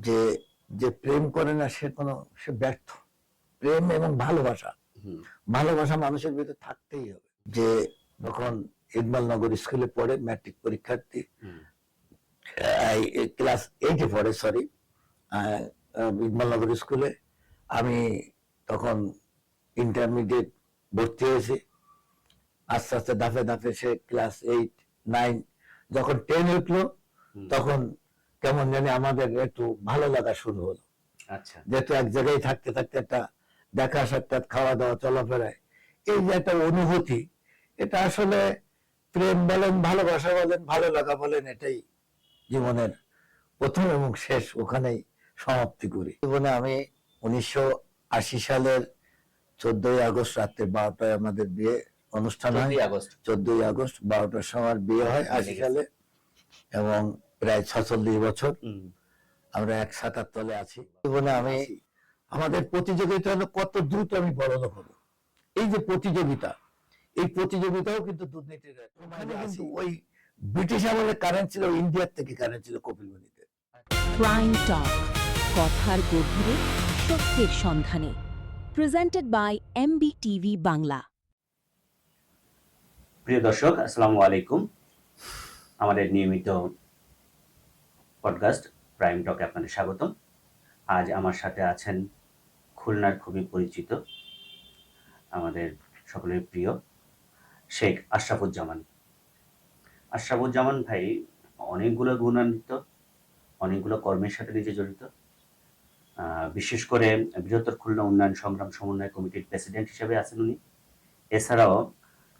যে যে প্রেম করে না সে ব্যর্থ। প্রেম এবং ভালোবাসা ভালোবাসা মানুষের ভিতরে থাকতেই হবে। যে যখন ইকবাল নগর স্কুলে পড়ে, ম্যাট্রিক পরীক্ষার্থী, ক্লাস 8-এ পড়ে, সরি, ইকবাল নগর স্কুলে। আমি তখন ইন্টারমিডিয়েট ভর্তি হয়েছি। আস্তে আস্তে ধাপে ধাপে সে ক্লাস 8-9, যখন 10 উঠলো তখন কেমন জানি আমাদের একটু ভালো লাগা শুরু হলো। আচ্ছা, যেহেতু এক জায়গায় থাকতে থাকতে একটা দেখা সাক্ষাৎ, খাওয়া দাওয়া, চলাফেরায় এই যে একটা অনুভূতি, এটা আসলে প্রেম বলেন, ভালোবাসা বলেন, ভালো লাগা বলেন, এটাই জীবনের প্রথম এবং শেষ, ওখানেই সমাপ্তি করি। জীবনে আমি 1980 সালের 14ই আগস্ট রাত্রে 12টায় আমাদের বিয়ে অনুষ্ঠান হয়। 14ই আগস্ট 12টার সময় বিয়ে হয় 80 সালে, এবং প্রায় 46 বছর আমরা এক ছাতার তলে আছি। জীবনে আমি আমাদের প্রতিযোগিতা হলো কত দ্রুত আমি বড়লোক হব। এই যে প্রতিযোগিতা, এই প্রতিযোগিতাও কিন্তু দুর্নীতির। কিন্তু ওই ব্রিটিশ আমলে কারেন্ট ছিল, ইন্ডিয়ার থেকে কারেন্ট ছিল কপিলমুনিতে। প্রাইম টক, কথার গভীরে সত্যের সন্ধানে। Presented by MBTV Bangla. প্রিয় দর্শক, আসসালামু আলাইকুম। আমাদের নিয়মিত পডকাস্ট প্রাইম টকে আপনাদের স্বাগতম। আজ আমার সাথে আছেন খুলনার খুবই পরিচিত, আমাদের সকলের প্রিয় শেখ আশরাফুজ্জামান। আশরাফুজ্জামান ভাই অনেকগুলো গুণান্বিত, অনেকগুলো কর্মের সাথে নিজে জড়িত। বিশেষ করে বৃহত্তর খুলনা উন্নয়ন সংগ্রাম সমন্বয় কমিটির প্রেসিডেন্ট হিসেবে আছেন উনি। এছাড়াও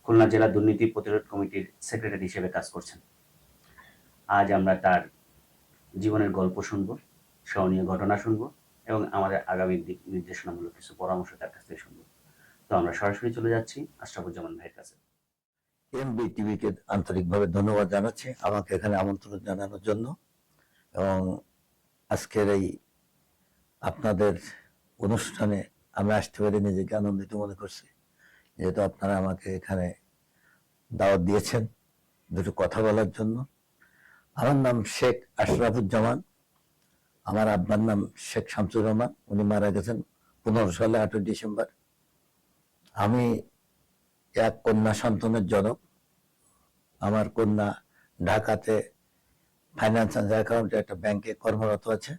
খুলনা জেলা দুর্নীতি প্রতিরোধ কমিটির সেক্রেটারি হিসেবে কাজ করছেন। আজ আমরা তার জীবনের গল্প শুনবো, স্মরণীয় ঘটনা শুনবো, এবং আমাদের আগামী দিক নির্দেশনামূলক কিছু পরামর্শ তার কাছ থেকে শুনবো। তো আমরা সরাসরি চলে যাচ্ছি আশরাফুজ্জামান ভাইয়ের কাছে। MBTV কে আন্তরিকভাবে ধন্যবাদ জানাচ্ছি আমাকে এখানে আমন্ত্রণ জানানোর জন্য, এবং আজকের এই আপনাদের অনুষ্ঠানে আমি আসতে পেরে নিজেকে আনন্দিত মনে করছি, যেহেতু আপনারা আমাকে এখানে দাওয়াত দিয়েছেন দুটো কথা বলার জন্য। আমার নাম শেখ আশরাফুজ্জামান। আমার আব্বার নাম শেখ শামসুর রহমান, উনি মারা গেছেন 15 সালে 8 ডিসেম্বর। আমি এক কন্যা সন্তানের জনক। আমার কন্যা ঢাকাতে ফাইন্যান্স অ্যান্ড অ্যাকাউন্টে একটা ব্যাংকে কর্মরত আছে।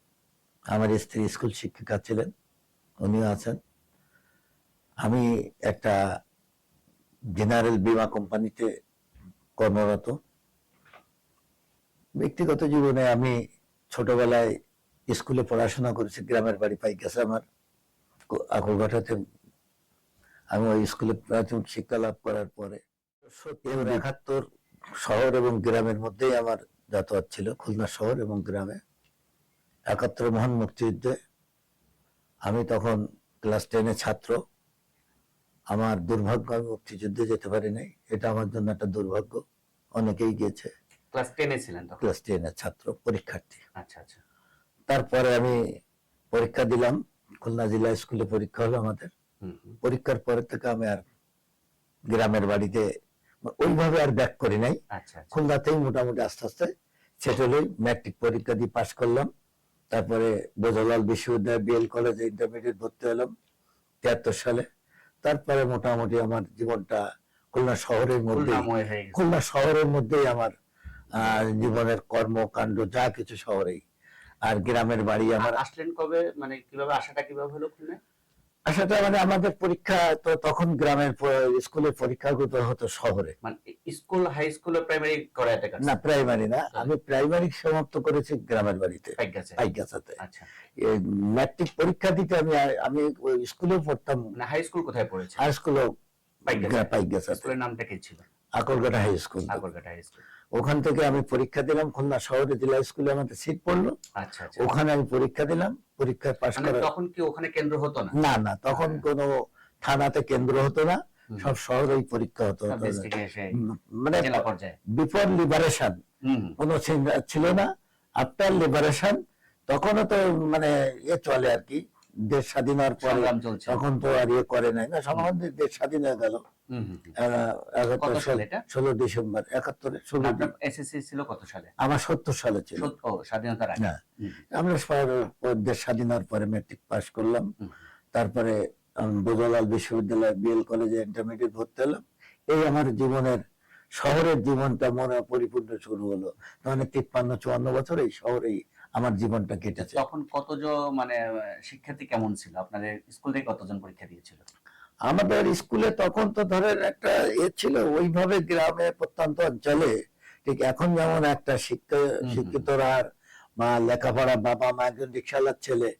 আমার স্ত্রী স্কুল শিক্ষিকা ছিলেন, উনিও আছেন। আমি একটা জেনারেল বীমা কোম্পানিতে কর্মরত। ব্যক্তিগত জীবনে আমি ছোটবেলায় স্কুলে পড়াশোনা করেছি, গ্রামের বাড়ি পাইকাছে আমার আকলঘাটাতে। আমি ওই স্কুলে প্রাথমিক শিক্ষা লাভ করার পরে 71 শহর এবং গ্রামের মধ্যেই আমার যাতায়াত ছিল, খুলনা শহর এবং গ্রামে। 71 মহান মুক্তিযুদ্ধে আমি তখন ক্লাস 10-এ ছাত্র। আমার দুর্ভাগ্য, আমি মুক্তিযুদ্ধে যেতে পারি নাই, এটা আমার জন্য একটা দুর্ভাগ্য। অনেকেই গিয়েছে। ক্লাস 10-এ ছিলেন তখন? ক্লাস 10-এর ছাত্র, পরীক্ষার্থী। আচ্ছা আচ্ছা। তারপরে আমি পরীক্ষা দিলাম, খুলনা জেলা স্কুলে পরীক্ষা হলো আমাদের। পরীক্ষার পরে থেকে আমি আর গ্রামের বাড়িতে ওইভাবে আর ব্যাক করি নাই। খুলনাতেই মোটামুটি আস্তে আস্তে সেটেল হই। ম্যাট্রিক পরীক্ষা দিয়ে পাশ করলাম। তারপরে বোঝালাল বিশ্ববিদ্যালয় BL কলেজে ইন্টারমিডিয়েট ভর্তি হলাম 73 সালে। তারপরে মোটামুটি আমার জীবনটা খুলনা শহরের মধ্যেই আমার জীবনের কর্মকাণ্ড যা কিছু শহরেই। আর গ্রামের বাড়ি আমার। আসলেন কবে, মানে কিভাবে আসাটা কিভাবে হলো খুলনায়? আসাটা মানে আমাদের পরীক্ষা তো তখন গ্রামের স্কুলের পরীক্ষাগুলো হতো শহরে। মানে স্কুল, হাই স্কুল, প্রাইমারি করাতে গেছে? না, প্রাইমারি না, আমি প্রাইমারি সমাপ্ত করেছি গ্রামের বাড়িতে, পাইকগাছাতে। আচ্ছা। ম্যাট্রিক পরীক্ষা দিতে আমি ওই স্কুলে পড়তাম। না, হাই স্কুল কোথায় পড়েছেন? হাই স্কুলও পাইকগাছাতে। স্কুলের নামটা কি ছিল? Akalghata high school. Akalghata high school. ওখান থেকে আমি পরীক্ষা দিলাম। খুলনা শহরে জেলা স্কুলে আমাদের সিট পড়লো। আচ্ছা আচ্ছা। ওখানে আমি পরীক্ষা দিলাম, পরীক্ষায় পাশ করে। তখন কি ওখানে কেন্দ্র হতো না? না না, তখন কোনো থানাতে কেন্দ্র হতো না, সব শহরেই পরীক্ষা হতো। মানে জেলা পর্যায়ে বিফোর লিবারেশন কোনো ছিল না। আফটার লিবারেশন তখনও তো মানে চলে আর কি, দেশ স্বাধীন হওয়ার পরে তখন তো আর করে নাই না, সমাজে দেশ স্বাধীন হয়ে গেল। হুম, হুম, হুম। একাত্তর কত সালে এটা? 16 ডিসেম্বর 71 16 আপনার এসএসসি ছিল কত সালে? আমার 70 সালে ছিল। ও, স্বাধীনতার আগে। না, হুম, আমরা দেশ স্বাধীন হওয়ার পরে মেট্রিক পাস করলাম। হুম, তারপরে বজলাল বিশ্ববিদ্যালয় বিএল কলেজে ইন্টারমিডিয়েট ভর্তি হলাম। এই আমার জীবনের শহরের জীবনটা মনে পরিপূর্ণ শুরু হলো। মানে 53-54 বছর এই শহরেই আমার জীবনটা কেটেছে। তখন মানে শিক্ষার্থী কেমন ছিল? আপনাদের স্কুল থেকে কতজন পরীক্ষা দিয়েছিল? আমাদের স্কুলে তখন তো ধরেন একটা ছিল ওইভাবে গ্রামে প্রত্যন্ত অঞ্চলে ঠিক এখন যেমন একটা শিক্ষিতরা বা লেখাপড়া বাবা মা একজন রিক্সাওয়ালার ছেলে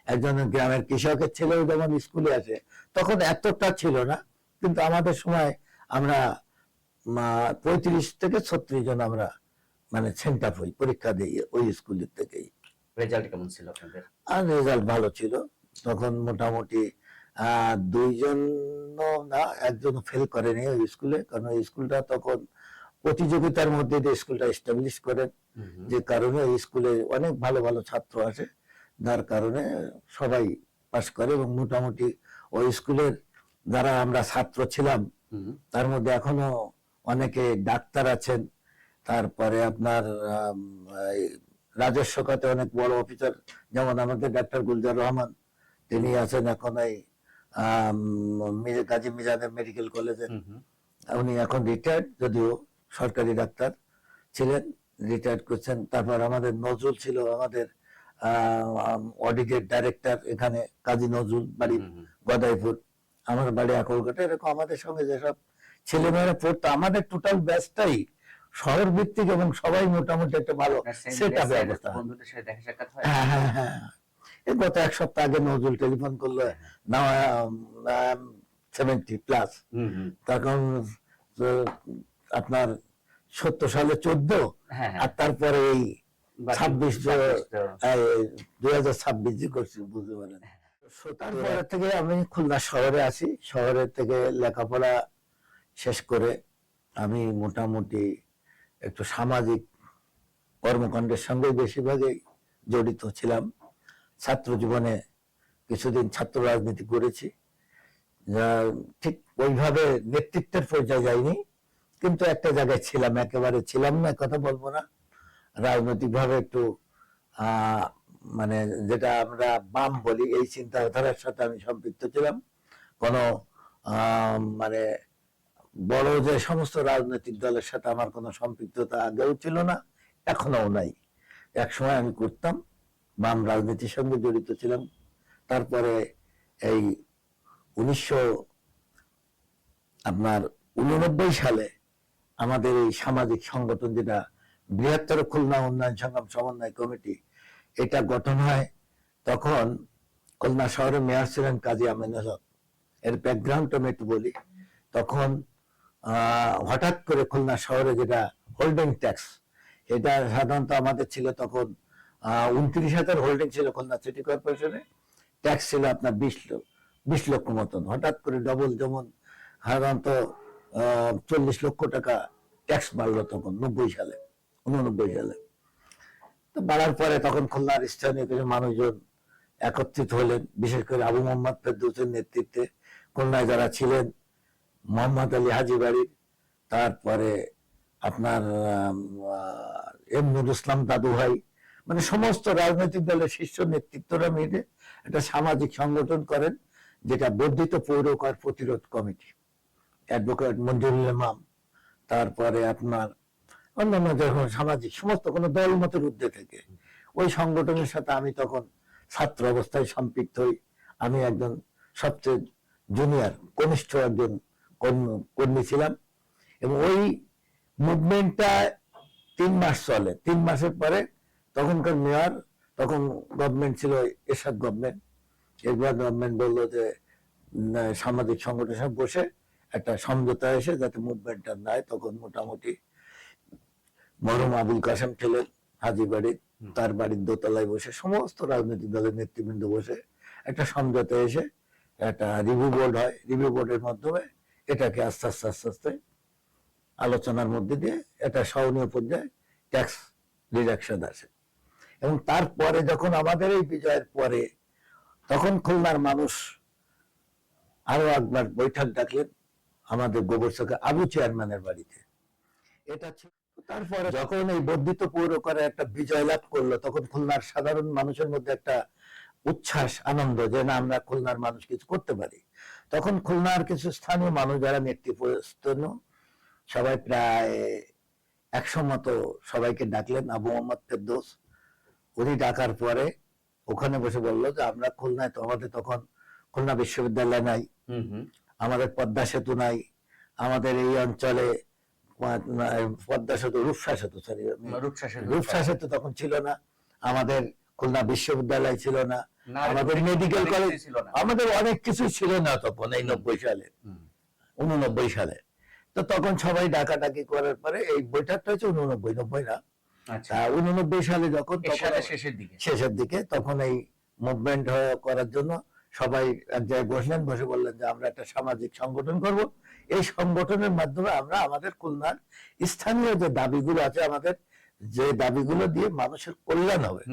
একজন গ্রামের কৃষকের ছেলেও যেমন স্কুলে আসে তখন এতটা ছিল না, কিন্তু আমাদের সময় আমরা 35 থেকে 36 জন আমরা মানে সেন্টার হই, পরীক্ষা দিই ওই স্কুলের থেকেই। রেজাল্ট কেমন ছিল আপনাদের? আর রেজাল্ট ভালো ছিল তখন, মোটামুটি 2 জন না, একজন ফেল করেনি ওই স্কুলে, কারণ ওই স্কুলটা তখন প্রতিযোগিতার মধ্যে দিয়ে স্কুলটা এস্টাবলিশ করেন, যে কারণে ওই স্কুলে অনেক ভালো ভালো ছাত্র আসে, যার কারণে সবাই পাস করে। এবং মোটামুটি ওই স্কুলের যারা আমরা ছাত্র ছিলাম তার মধ্যে এখনো অনেকে ডাক্তার আছেন, তারপরে আপনার এই রাজস্ব খাতে অনেক বড় অফিসার, যেমন আমাদের ডাক্তার গুলজার রহমান, তিনি আছেন এখন এই গাজী মিজানের মেডিকেল কলেজে, উনি এখন রিটায়ার্ড, যদিও সরকারি ডাক্তার ছিলেন, রিটায়ার্ড করছেন। তারপর আমাদের নজরুল ছিল, আমাদের অডিটের ডাইরেক্টর, এখানে কাজী নজরুল বাড়ি গদাইপুর, আমার বাড়ি আকলঘাটে। এরকম আমাদের সঙ্গে যেসব ছেলেমেয়েরা পড়তো, আমাদের টোটাল ব্যাচটাই শহর ভিত্তিক এবং সবাই মোটামুটি একটা ভালো সেট আপ অবস্থা। বন্ধুদের সাথে দেখা সাক্ষাৎ হয়? হ্যাঁ হ্যাঁ হ্যাঁ, এই গত এক সপ্তাহ আগে নজরুল টেলিফোন করলো, না 70+, তখন আপনার 70 সালে 14, আর তারপরে এই 26 2026 করছি, বুঝতে পারেন। তারপরে থেকে আমি খুলনা শহরে আসি, শহরের থেকে লেখাপড়া শেষ করে আমি মোটামুটি একটু সামাজিক কর্মকাণ্ডের সঙ্গে বেশিরভাগই জড়িত ছিলাম। ছাত্র জীবনে কিছুদিন ছাত্র রাজনীতি করেছি, ঠিক ওইভাবে নেতৃত্বের পর্যায়ে যাইনি, কিন্তু একটা জায়গায় ছিলাম, একেবারে ছিলাম না কথা বলবো না, রাজনৈতিক ভাবে একটু মানে যেটা আমরা বাম বলি এই চিন্তাধারার সাথে আমি সম্পৃক্ত ছিলাম। কোনো মানে বড় যে সমস্ত রাজনৈতিক দলের সাথে আমার কোনো সম্পৃক্ততা আগেও ছিল না, এখনো নাই। একসময় আমি করতাম, বাম রাজনীতির সঙ্গে জড়িত ছিলাম। তারপরে এই 1989 সালে আমাদের এই সামাজিক সংগঠন, যেটা বৃহত্তর খুলনা উন্নয়ন সংগ্রাম সমন্বয় কমিটি, এটা গঠন হয়। তখন খুলনা শহরে মেয়র ছিলেন কাজী আমিনুল হক। এর ব্যাকগ্রাউন্ডটা আমি একটু বলি। তখন হঠাৎ করে খুলনা শহরে যেটা হোল্ডিং ট্যাক্স, এটা সাধারণত আমাদের ছিল তখন 29,000 হোল্ডিং ছিল খুলনা সিটি কর্পোরেশনে, ট্যাক্স ছিল আপনার 20 লক্ষ মতন। হঠাৎ করে ডবল, যেমন সাধারণত 40 লক্ষ টাকা ট্যাক্স বাড়লো তখন 89 সালে। তো বাড়ার পরে তখন খুলনার স্থানীয় কিছু মানুষজন একত্রিত হলেন, বিশেষ করে আবু মোহাম্মদ ফেরদৌসের নেতৃত্বে খুলনায় যারা ছিলেন, মোহাম্মদ আলী হাজি বাড়ির, তারপরে আপনার এম নুরুল ইসলাম দাদু ভাই, মানে সমস্ত রাজনৈতিক দলের শীর্ষ নেতৃত্বরা মিলে একটা সামাজিক সংগঠন করেন, যেটা বর্ধিত পৌর কর প্রতিরোধ কমিটি। অ্যাডভোকেট মঞ্জুরুল ইমাম, তারপরে আপনার অন্যান্য যখন সামাজিক সমস্ত কোনো দল মতের ঊর্ধ্বে থেকে ওই সংগঠনের সাথে আমি তখন ছাত্র অবস্থায় সম্পৃক্ত হই। আমি একজন সবচেয়ে জুনিয়র কনিষ্ঠ একজন কর্মী ছিলাম, এবং ওই মুভমেন্টটা 3 মাস চলে। 3 মাসের পরে তখনকার মেয়র, তখন গভর্নমেন্ট ছিল এরশাদ গভর্নমেন্ট, এরপর গভর্নমেন্ট বললো যে সামাজিক সংগঠনের বসে একটা সমঝোতা এসে যাতে মুভমেন্টটা নাই। তখন মোটামুটি মরহুম আবুল কাসেম ছিলেন হাজি বাড়ির, তার বাড়ির দোতলায় বসে সমস্ত রাজনৈতিক দলের নেতৃবৃন্দ বসে একটা সমঝোতা এসে একটা রিভিউ বোর্ড হয়। রিভিউ বোর্ডের মাধ্যমে এটাকে আস্তে আস্তে আলোচনার মধ্যে দিয়ে একটা সহনীয় পর্যায়ে ট্যাক্স রিডাকশন আসে। এবং তারপরে যখন আমাদের এই বিজয়ের পরে, তখন খুলনার মানুষ আরো একবার বৈঠক ডাকলেন, আমাদের গোবরচকে আবু চেয়ারম্যানের বাড়িতে। এটা ছিল। তারপরে যখন এই বর্ধিত পৌর করে একটা বিজয় লাভ করলো, তখন খুলনার সাধারণ মানুষের মধ্যে একটা উচ্ছ্বাস, আনন্দ, যে না আমরা খুলনার মানুষ কিছু করতে পারি। তখন খুলনার কিছু স্থানীয় মানুষ যারা নেতৃত্বস্থানীয় সবাই প্রায় 100 মতো সবাইকে ডাকলেন। আবু মোহাম্মদ ফেরদৌস, উনি ডাকার পরে ওখানে বসে বললো যে আমরা খুলনায়, তো আমাদের তখন খুলনা বিশ্ববিদ্যালয় নাই, আমাদের পদ্মা সেতু নাই, আমাদের এই অঞ্চলে পদ্মা সেতু, রূপসা সেতু, সরি রূপসা সেতু তখন ছিল না, আমাদের খুলনা বিশ্ববিদ্যালয় ছিল না, আমাদের মেডিকেল কলেজ ছিল না, আমাদের অনেক কিছু ছিল না তখন, এই 90 সালে 89 সালে। তো তখন সবাই ডাকাডাকি করার পরে এই বৈঠকটা হচ্ছে 89 না, 89 সালে যখন শেষের দিকে তখন এই মুভমেন্ট করার জন্য সবাই এক জায়গায় বসলেন, বসে বললেন যে আমরা একটা সামাজিক সংগঠন করব। এই সংগঠনের মাধ্যমে আমরা আমাদের খুলনার স্থানীয় যে দাবিগুলো আছে, আমাদের যে দাবিগুলো দিয়ে মানুষের কল্যাণ হবে,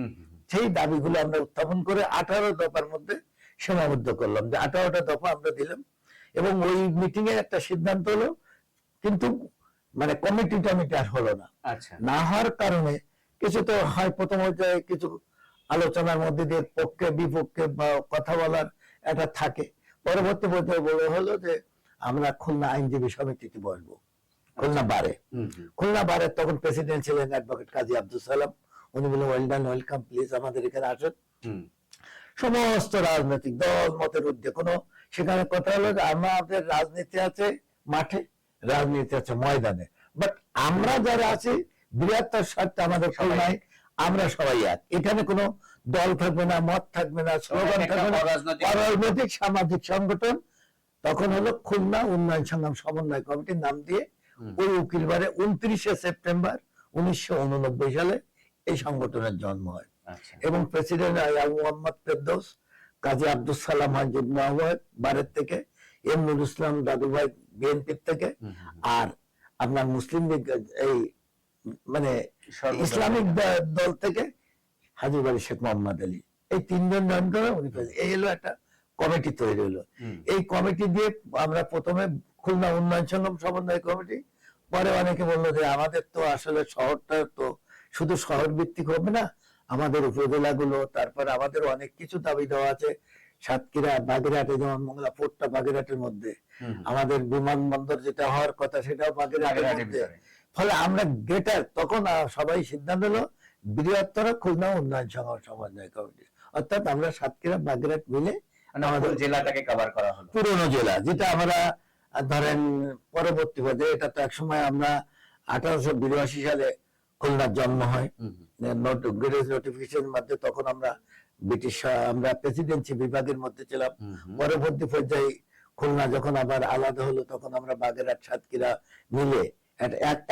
সেই দাবিগুলো আমরা উত্থাপন করে 18 দফার মধ্যে সীমাবদ্ধ করলাম, যে 18টা দফা আমরা দিলাম। এবং ওই মিটিং এ একটা সিদ্ধান্ত হলো, কিন্তু মানে কমিটি টমিটি আর হলো না। না হওয়ার কারণে কিছু তো হয়, প্রথম পর্যায়ে কিছু আলোচনার মধ্যে দিয়ে পক্ষে বিপক্ষে বা কথা বলার একটা থাকে। পরবর্তী পর্যায়ে বলা হলো যে আমরা খুলনা আইনজীবী সমিতিতে বসবো, খুলনা বারে। খুলনা বারের তখন প্রেসিডেন্ট ছিলেন অ্যাডভোকেট কাজী আব্দুল সালাম। উনি বললেন ওয়েল ডান, ওয়েলকাম, প্লিজ আমাদের এখানে আসেন। সমস্ত রাজনৈতিক দল মতের ঊর্ধ্বে কোনো, সেখানে কথা হলো যে আমাদের রাজনীতি আছে মাঠে, রাজনীতি আছে ময়দানে, বাট আমরা যারা আছি বৃহত্তর স্বার্থে আমাদের খুলনায় আমরা সবাই এক। এখানে কোনো দল থাকবে না, মত থাকবে না, স্লোগান থাকবে না, অরাজনৈতিক সামাজিক সংগঠন। তখন হলো খুলনা উন্নয়ন সংগ্রাম সমন্বয় কমিটির নাম দিয়ে ওই উকিলবারে 29শে সেপ্টেম্বর 1989 সালে এই সংগঠনের জন্ম হয়। এবং প্রেসিডেন্ট আবু মোহাম্মদ ফেরদৌস, কাজী আব্দুল সালাম যুগ্ম আহ্বায়ক বারের থেকে, এম নুরুল ইসলাম দাদু ভাই বিএনপির থেকে, আর আপনার মুসলিম লীগ এই মানে ইসলামিক দল থেকে হাজী বাড়ি শেখ মোহাম্মদ আলী, এই 3 জন জয়েন করে উনি, এই হলো একটা কমিটি তৈরি হলো। এই কমিটি দিয়ে আমরা প্রথমে খুলনা উন্নয়ন সংগ্রাম সমন্বয় কমিটি, পরে অনেকে বললো যে আমাদের তো আসলে শহরটা তো শুধু শহর ভিত্তিক হবে না, আমাদের উপজেলাগুলো, তারপরে আমাদের অনেক কিছু দাবি দেওয়া আছে। সাতক্ষীরা, বাগেরহাটে, যেমন মংলা পোর্টটা বাগেরহাটের মধ্যে, আমাদের বিমানবন্দর যেটা হওয়ার কথা সেটাও বাগেরহাটের মধ্যে। ফলে আমরা গ্রেটার, তখন সবাই সিদ্ধান্ত হলো বৃহত্তর খুলনা উন্নয়ন সংগ্রাম সমন্বয় কমিটি, অর্থাৎ আমরা সাতক্ষীরা বাগেরহাট মিলে আমাদের জেলাটাকে কভার করা হলো, পুরনো জেলা, যেটা আমরা ধরেন পরবর্তী পর্যায়ে, এটা তো একসময় আমরা 1882 সালে খুলনার জন্ম হয়, নোটিফিকেশনের মাধ্যমে, তখন আমরা ব্রিটিশ, আমরা প্রেসিডেন্সি বিভাগের মধ্যে ছিলাম। পরবর্তী পর্যায়ে খুলনা যখন আবার আলাদা হলো, তখন আমরা বাগেরহাট সাতক্ষীরা মিলে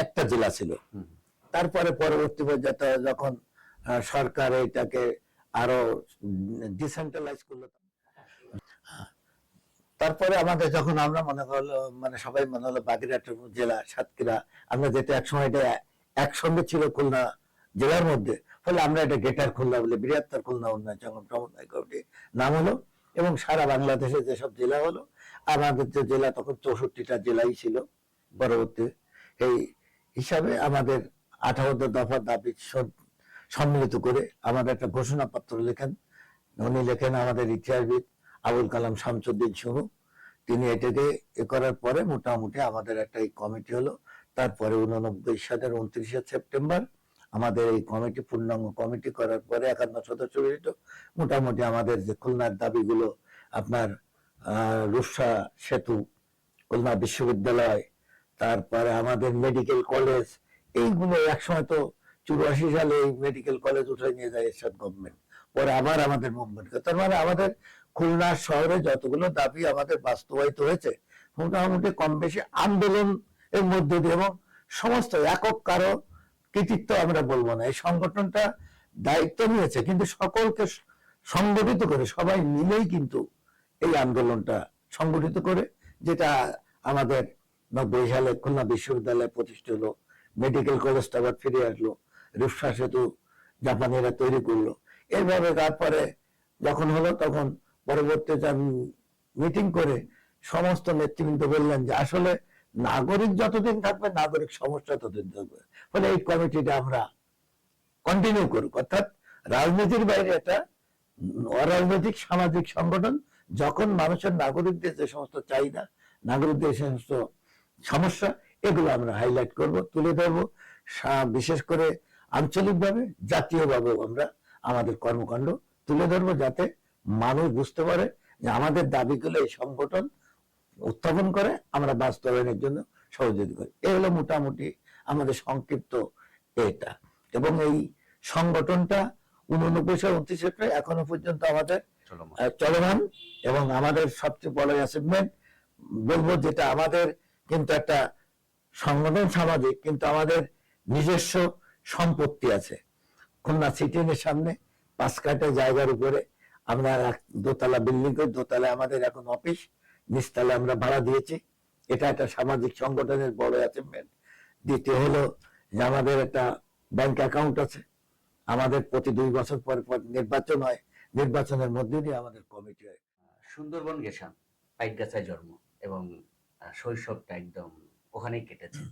একটা জেলা ছিল। তারপরে পরবর্তী পর্যায়ে যখন সরকার এটাকে আরো ডিসেন্ট্রালাইজ করলো, তারপরে আমাদের যখন আমরা মনে হলো, মানে সবাই মনে হলো বাগেরহাট জেলা, সাতক্ষীরা, আমরা যেটা একসময় এটা একসঙ্গে ছিল খুলনা জেলার মধ্যে, ফলে আমরা এটা গ্রেটার খুলনা বলে বৃহত্তর খুলনা উন্নয়ন সংগ্রাম সমন্বয় কমিটি নাম হলো। এবং সারা বাংলাদেশে যেসব জেলা হলো, আমাদের যে জেলা তখন 64টা জেলাই ছিল পরবর্তী, এই হিসাবে আমাদের 18 দফা দাবি সম্মিলিত করে আমাদের একটা ঘোষণাপত্র লেখেন। উনি লেখেন আমাদের ইতিহাসবিদ আবুল কালাম শামসুদ্দিন শুরু, তিনি এটাকে করার পরে মোটামুটি আমাদের একটা এই কমিটি হলো। তারপরে 89 সালের 29শে সেপ্টেম্বর আমাদের এই কমিটি, পূর্ণাঙ্গ কমিটি করার পরে 51 সদস্য বিশিষ্ট, মোটামুটি আমাদের যে খুলনার দাবিগুলো, আপনার রূপসা সেতু, খুলনা বিশ্ববিদ্যালয়, তারপরে আমাদের মেডিকেল কলেজ, এইগুলো একসময় তো 84 সালে এই মেডিকেল কলেজ উঠে নিয়ে যায় এরশাদ গভর্নমেন্ট, পরে আবার আমাদের মুভমেন্ট। তার মানে আমাদের খুলনা শহরে যতগুলো দাবি আমাদের বাস্তবায়িত হয়েছে, মোটামুটি কম বেশি আন্দোলন এর মধ্যে দিয়ে, এবং সমস্ত একক কারো কৃতিত্ব আমরা বলবো না, এই সংগঠনটা দায়িত্ব নিয়েছে, কিন্তু সকলকে সংগঠিত করে সবাই মিলেই কিন্তু এই আন্দোলনটা সংগঠিত করে, যেটা আমাদের 90 সালে খুলনা বিশ্ববিদ্যালয় প্রতিষ্ঠা হলো, মেডিকেল কলেজটা আবার ফিরে আসলো, রূপসা সেতু জাপানিরা তৈরি করলো। এইভাবে তারপরে যখন হলো, তখন পরবর্তীতে মিটিং করে সমস্ত নেতৃবৃন্দ বললেন যে আসলে নাগরিক যতদিন থাকবে নাগরিক সমস্যা ততদিন থাকবে, ফলে এই কমিটিটা আমরা কন্টিনিউ করুক। অর্থাৎ রাজনীতির বাইরে একটা অরাজনৈতিক সামাজিক সংগঠন, যখন মানুষের নাগরিকদের যে সমস্ত চাহিদা, নাগরিকদের যে সমস্ত সমস্যা, এগুলো আমরা হাইলাইট করব, তুলে ধরবো। বিশেষ করে আঞ্চলিকভাবে, জাতীয়ভাবেও আমরা আমাদের কর্মকাণ্ড তুলে ধরবো, যাতে মানুষ বুঝতে পারে যে আমাদের দাবিগুলো এই সংগঠন উত্থাপন করে, আমরা বাস্তবায়নের জন্য সহযোগিতা করি। এই হলো মোটামুটি আমাদের সংক্ষিপ্ত এটা। এবং এই সংগঠনটা 89-29 এপ্রিল এখনো পর্যন্ত আমাদের চলমান। এবং আমাদের সবচেয়ে বড় অ্যাচিভমেন্ট বলবো, যেটা আমাদের কিন্তু একটা সংগঠন সামাজিক, কিন্তু আমাদের নিজস্ব সম্পত্তি আছে। খুলনা সিটির সামনে 5 কাঠা জায়গার উপরে আমরা দোতলা বিল্ডিং করি, দোতলায় আমাদের এখন অফিস, নিচতলা আমরা ভাড়া দিয়েছি। এটা একটা সামাজিক সংগঠনের বড় অ্যাচিভমেন্ট। দ্বিতীয় হলো যে আমাদের একটা ব্যাংক অ্যাকাউন্ট আছে। আমাদের প্রতি 2 বছর পর পর নির্বাচন হয়, নির্বাচনের মধ্যে দিয়ে আমাদের কমিটি হয়। সুন্দরবন গেছাম, পাইকগাছায় জন্ম এবং শৈশবটা একদম ওখানেই কেটেছে।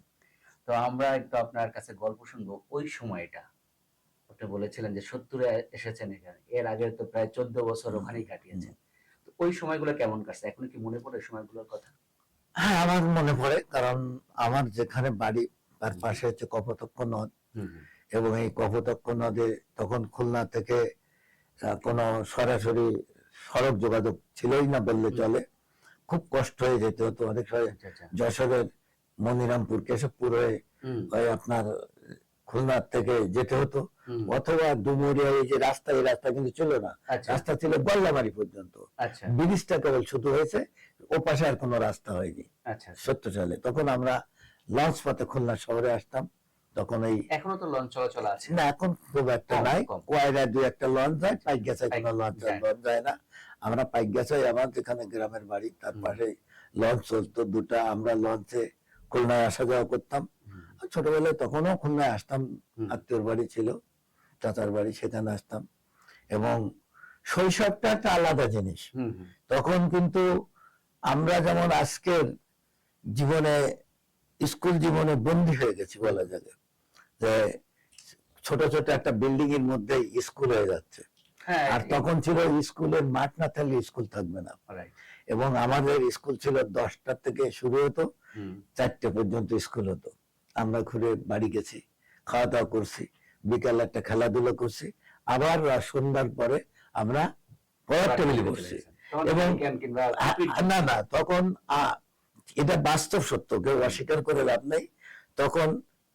তো আমরা একটু আপনার কাছে গল্প শুনবো ওই সময়টা। আপনি বলেছিলেন যে 70-এ এসেছেন এখানে, এর আগে তো প্রায় 14 বছর ওখানেই কাটিয়েছেন। তো ওই সময়গুলো কেমন কাটছে, এখন কি মনে পড়ে সময়গুলোর কথা? হ্যাঁ, আমার মনে পড়ে, কারণ আমার যেখানে বাড়ি তার পাশে হচ্ছে কপোতাক্ষ নদ। এবং এই কপোতাক্ষ নদে তখন খুলনা থেকে কোনো সরাসরি সড়ক যোগাযোগ ছিলই না বললে চলে। খুব কষ্ট হয়ে যেতে হতো অনেক সময়। যশোরের মনিরামপুর, কেশবপুর হয়ে আপনার খুলনা থেকে যেতে হতো, অথবা ডুমুরিয়া এই যে রাস্তা, এই রাস্তা কিন্তু ছিল না। রাস্তা ছিল গল্লামারি পর্যন্ত, ব্রিজটা কেবল শুধু হয়েছে, ও পাশে আর কোনো রাস্তা হয়নি। 70 সালে তখন আমরা লঞ্চ পথে খুলনা শহরে আসতাম। তখন এই এখনো তো লঞ্চ চলাচল আছে না, এখন খুব একটা নাই। কোয়াইরা 2-1টা লঞ্চ যায়, পাইকগাছায় কোনো লঞ্চ যায় না। আমরা পাইকগাছায়, আমার যেখানে গ্রামের বাড়ি তার পাশে লঞ্চ চলতো 2টা। আমরা লঞ্চে খুলনায় আসা যাওয়া করতাম। ছোটবেলায় তখনও খুলনায় আসতাম, আত্মীয়র বাড়ি ছিল, চাচার বাড়ি, সেখানে আসতাম। এবং শৈশবটা একটা আলাদা জিনিস। তখন কিন্তু আমরা যেমন আজকের জীবনে, স্কুল জীবনে বন্দী হয়ে গেছি বলা যাবে, যে ছোট ছোট একটা বিল্ডিং এর মধ্যে স্কুল হয়ে যাচ্ছে। আর তখন ছিল স্কুলের মাঠ না থাকলে স্কুল থাকবে না। এবং আমাদের স্কুল ছিল 10টা থেকে শুরু হতো, 4টে পর্যন্ত স্কুল হতো। আমরা ঘুরে বাড়ি গেছি, খাওয়া দাওয়া করছি, বিকালে একটা খেলাধুলা করছি, আবার সন্ধ্যার পরে আমরা পড়ার টেবিলে বসছি। এবং না না, তখন এটা বাস্তব সত্য, কেউ অস্বীকার করে লাভ নেই। তখন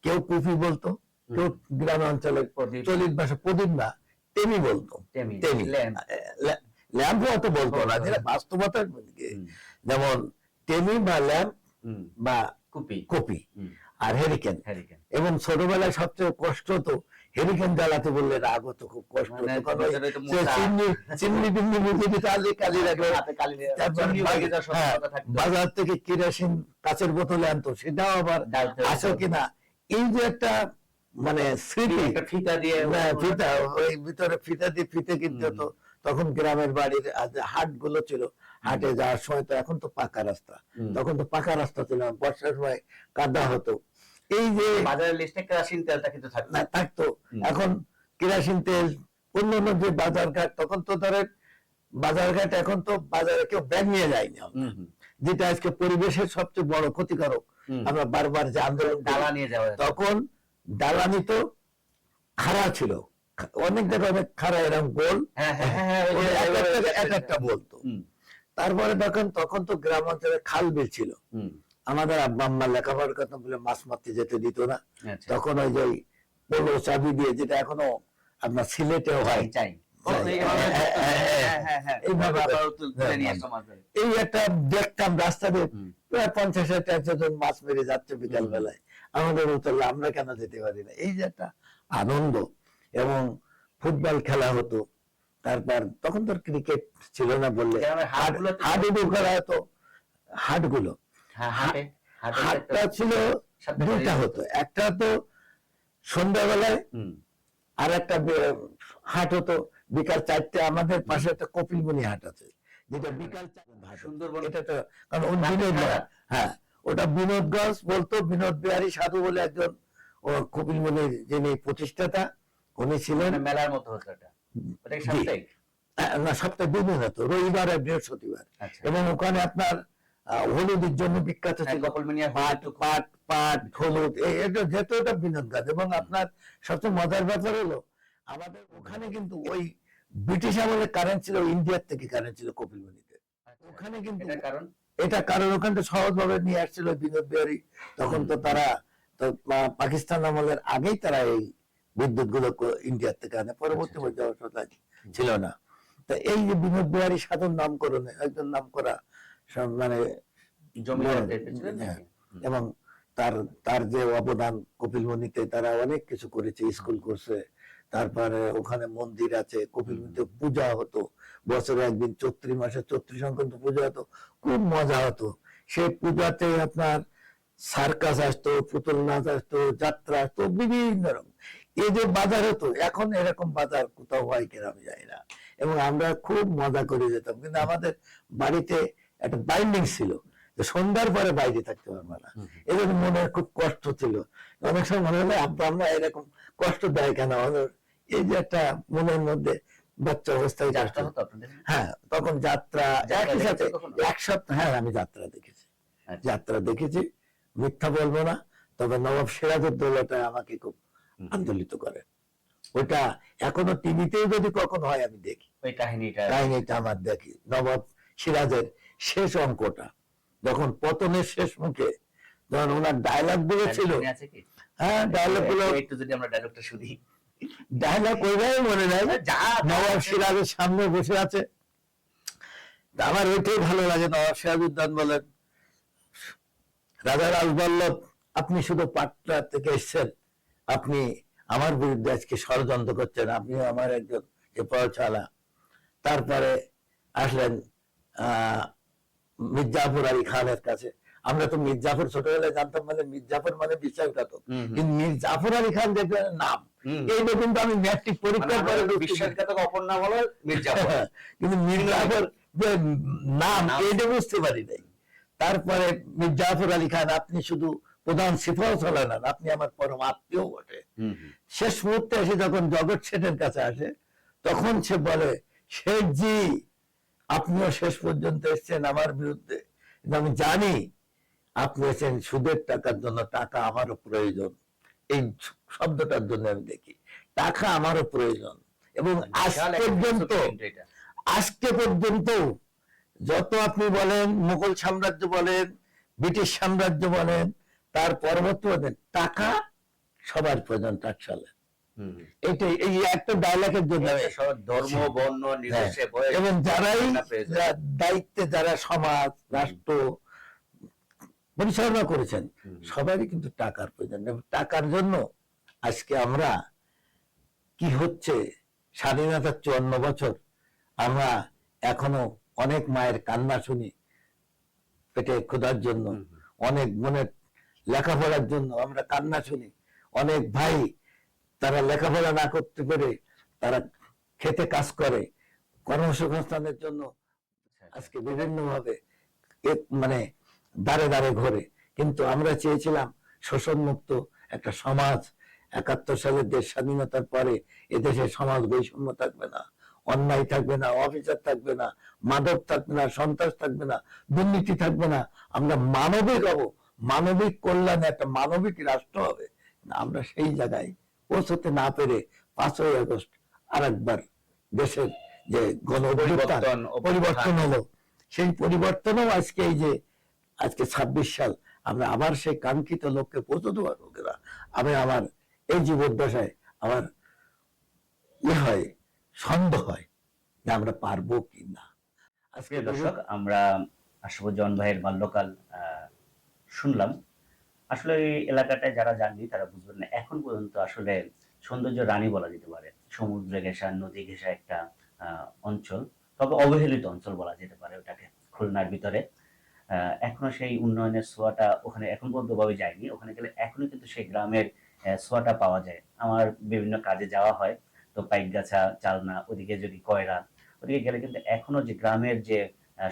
কেউ কুফি বলতো, কেউ গ্রাম অঞ্চলের চলিত ভাষা প্রদীপ না, টেমি বলতো। ল্যাম্প অত বলতো না, যেটা বাস্তবতার যেমন টেমি বা ল্যাম্প বা কপি আর হেরিকেন। এবং ছোটবেলায় সবচেয়ে কষ্ট হতো হেরিকেন জ্বালাতে বললে রাগ হতো, খুব কষ্ট হতো। চিমনি টিমনি মুখে দিতে কালি রাখবে। বাজার থেকে কেরোসিন কাঁচের বোতলে আনতো, সেটাও আবার আসো কিনা। এই যে একটা মানে স্মৃতি, ফিতা দিয়ে ফিতা, ওই ভিতরে ফিতা দিয়ে ফিতে কিনতে হতো। তখন গ্রামের বাড়ির হাট গুলো ছিল, হাটে যাওয়ার সময় তো, এখন তো পাকা রাস্তা, তখন তো পাকা রাস্তা ছিল না, বর্ষার সময় কাদা হতো। এই যে বাজারের লিস্টে কেরোসিন তেলটা কিন্তু থাকতো। এখন কেরোসিন তেল, অন্যান্য যে বাজারঘাট, তখন তো ধরেন বাজারঘাট, এখন তো বাজারে কেউ ব্যাগ নিয়ে যায়নি, যেটা আজকে পরিবেশের সবচেয়ে বড় ক্ষতিকারক। আমরা বারবার যে আন্দোলন, ডালা নিয়ে যাওয়া, তখন ডালা নিত, খাড়া ছিল অনেক জায়গায়, অনেক খাড়া এরকম গোল, এক একটা বলতো। তারপরে দেখেন তখন তো গ্রাম অঞ্চলে খাল বিল ছিল। আমাদের আব্বা আম্মা লেখাপড়ার কথা বলে মাছ মারতে যেতে দিত না। তখন ওই যে পোলো চাবি দিয়ে, যেটা এখনো আপনার সিলেটেও হয়, এই একটা দেখতাম রাস্তা দিয়ে প্রায় 50-60 জন মাছ মেরে যাচ্ছে বিকাল বেলায়, আমাদের উতরলে আমরা কেন যেতে পারি না। এই যে একটা আনন্দ। এবং ফুটবল খেলা হতো। তারপর তখন তো ক্রিকেট ছিল না বললে, হাডুডু খেলা হতো। হাটগুলো, হাটটা ছিল 2টা হতো, একটা তো সন্ধ্যাবেলায়, আর একটা হাট হতো বিকাল 4টে। আমাদের পাশে একটা কপিলমুনি হাট আছে, যেটা বিকাল ভাট। সুন্দরবন এটা তো কারণ ওর বিনোদ নয়। হ্যাঁ, ওটা বিনোদগঞ্জ বলতো, বিনোদ বিহারী সাধু বলে একজন ও কপিলমুনির যিনি প্রতিষ্ঠাতা উনি ছিলেন। মানে মেলার মতো হতো এটা, ওটা কি জি। সাপ্তাহিক? না, সপ্তাহে দুদিন হতো, রবিবার আর বৃহস্পতিবার। আচ্ছা। এবং ওখানে আপনার হলুদের জন্য বিখ্যাত হ্যাঁ, ছিল। কপিলমুনিয়া পাট হলুদ তো- পাট পাট হলুদ এটা যেহেতু এটা বিনোদন। এবং আপনার সবচেয়ে মজার ব্যাপার হলো আমাদের ওখানে কিন্তু ওই ব্রিটিশ আমলে কারেন্ট ছিল, ইন্ডিয়ার থেকে কারেন্ট ছিল কপিলমুনিতে। আচ্ছা, ওখানে কিন্তু এটার কারণ? এটা কারণ ওখানে তো সহজভাবে নিয়ে আসছিল বিনোদ বিহারী। তখন তো তারা তো পাকিস্তান আমলের আগেই তারা এই বিদ্যুৎ গুলো ইন্ডিয়ার থেকে আনে, পরবর্তী আচ্ছা, পর্যায়ে অবশ্য তা ছিল না। তা এই যে বিনোদ বিহারী সাধুর নামকরণে একজন নাম করা সব মানে জমিদার টাইপের ছিলেন হ্যাঁ, নাকি? এবং তার তার যে অবদান কপিলমুনিতে, তারা অনেক কিছু করেছে, স্কুল করছে, তারপরে ওখানে মন্দির আছে, কপিলমুনিতে পূজা হতো বছরে একদিন, চৈত্রি মাসে চৈত্রী সংক্রান্ত পূজা হতো, খুব মজা হতো। সেই পূজাতে আপনার সার্কাস আসতো, পুতুল নাচ আসতো, যাত্রা আসতো, বিভিন্ন রকম। এই যে বাজার হতো, এখন এরকম বাজার কোথাও হয় কিনা আমি জানি না। এবং আমরা খুব মজা করে যেতাম, কিন্তু আমাদের বাড়িতে একটা বাইন্ডিং ছিল যে সন্ধ্যার পরে বাইরে থাকতে পারবো না। এদের মনে খুব কষ্ট ছিল। অনেক সময় মনে হলো আব্বা আমরা এরকম কষ্ট দেয় কেন আমাদের, এই যে একটা মনের মধ্যে বাচ্চা অবস্থায় কষ্ট। যাত্রা হতো আপনাদের? হ্যাঁ, তখন যাত্রা একই সাথে দেখেছেন কখনো? এক সপ্তাহ। হ্যাঁ, আমি যাত্রা দেখেছি, আচ্ছা। যাত্রা দেখেছি, মিথ্যা বলবো না। তবে নবাব সিরাজউদ্দৌলাটা আমাকে খুব আন্দোলিত করে। ওটা এখনো টিভিতেও যদি কখন হয় আমি দেখি, ওই কাহিনীটা কাহিনীটা আমার দেখি। নবাব সিরাজের শেষ অঙ্কটা যখন পতনের শেষ মুখে, যখন ওনার ডায়লগ গুলো ছিল, মনে আছে কি? হ্যাঁ ডায়লগ গুলো, একটু যদি আমরা ডায়লগটা শুনি। ডায়লগ ওইভাবে মনে নাই। যা নবাব সিরাজের সামনে বসে আছে, আমার ওইটাই ভালো লাগে। নবাব সিরাজউদ্দৌলা বলেন, রাজা রাজবল্লভ আপনি শুধু পাটনা থেকে এসেছেন, আপনি আমার বিরুদ্ধে আজকে ষড়যন্ত্র করছেন, আপনি আমার একজন যে পথচালা। তারপরে আসলেন মির্জাফর আলী খানের কাছে। আমরা তো মির্জাফর ছোটবেলায় জানতাম মানে মির্জাফর মানে বিশ্বাসঘাতক, কিন্তু মির্জাফর আলী খান দেখবেন নাম, এইটা কিন্তু আমি ম্যাট্রিক পরীক্ষার পরে বিশ্বাসঘাতক অপর নাম হলো মির্জাফর। কিন্তু মির্জাফর যে নাম এইটা বুঝতে পারি নাই। তারপরে মির্জাফর আলী খান আপনি শুধু প্রধান সিপাহ চালান, আপনি আমার পরম আত্মীয় বটে। শেষ মুহূর্তে এসে যখন জগৎ শেঠের কাছে আসে, তখন সে বলে, শেঠজি আপনিও শেষ পর্যন্ত এসেছেন আমার বিরুদ্ধে, কিন্তু আমি জানি আপনি এসেছেন সুদের টাকার জন্য, টাকা আমারও প্রয়োজন। এই শব্দটার জন্য আমি দেখি টাকা আমারও প্রয়োজন। এবং আজকে পর্যন্ত যত আপনি বলেন মুঘল সাম্রাজ্য বলেন, ব্রিটিশ সাম্রাজ্য বলেন, তার পরবর্তী বলেন, টাকা সবার প্রয়োজন টাকশালে। এটাই এই একটা ডায়লগের জন্য ধর্ম বর্ণ নির্বিশেষে এবং যারাই দায়িত্বে, যারা সমাজ রাষ্ট্র পরিচালনা করেছেন, সবারই কিন্তু টাকার প্রয়োজন। টাকার জন্য আজকে আমরা কি হচ্ছে, স্বাধীনতার 54 বছর আমরা এখনো অনেক মায়ের কান্না শুনি পেটে ক্ষুধার জন্য, অনেক বোনের লেখাপড়ার জন্য আমরা কান্না শুনি, অনেক ভাই তারা লেখাপড়া না করতে পেরে তারা খেতে কাজ করে, কর্মসংস্থানের জন্য আজকে বিভিন্ন ভাবে মানে দাঁড়ে দাঁড়ে ঘোরে। কিন্তু আমরা চেয়েছিলাম শোষণ মুক্ত একটা সমাজ। 71 সালের দেশ স্বাধীনতার পরে এদেশে সমাজ বৈষম্য থাকবে না, অন্যায় থাকবে না, অফিসার থাকবে না, মাদক থাকবে না, সন্ত্রাস থাকবে না, দুর্নীতি থাকবে না। আমরা মানবিক হব, মানবিক কল্যাণে একটা মানবিক রাষ্ট্র হবে। আমরা সেই জায়গায় পৌঁছতে না পেরে 5ই আগস্ট আরেকবার দেশের যে গণ পরিবর্তন হলো, সেই পরিবর্তনও আজকে এই যে আজকে 26 সাল আমরা আবার সেই কাঙ্ক্ষিত লক্ষ্যে পৌঁছতে পারবো কিনা, আমি আমার এই জীবদ্দশায় আমার হয় সন্দেহ হয় যে আমরা পারবো কি না। আজকে দর্শক আমরা আশরাফুজ্জামান ভাইয়ের বাল্যকাল শুনলাম। আসলে এই এলাকাটায় যারা যাননি তারা বুঝবেন না এখন পর্যন্ত আসলে সৌন্দর্য রানী বলা যেতে পারে। সমুদ্র ঘেঁষা, নদী ঘেঁষা একটা অঞ্চল, তবে অবহেলিত অঞ্চল বলা যেতে পারে ওটাকে। খুলনার ভিতরে এখনো সেই উন্নয়নের ছোঁয়াটা ওখানে এখন পর্যন্ত ভাবে যায়নি। ওখানে গেলে এখনো কিন্তু সেই গ্রামের ছোঁয়াটা পাওয়া যায়। আমার বিভিন্ন কাজে যাওয়া হয়, তো পাইকগাছা, চালনা, ওদিকে যদি কয়রা, ওদিকে গেলে কিন্তু এখনো যে গ্রামের যে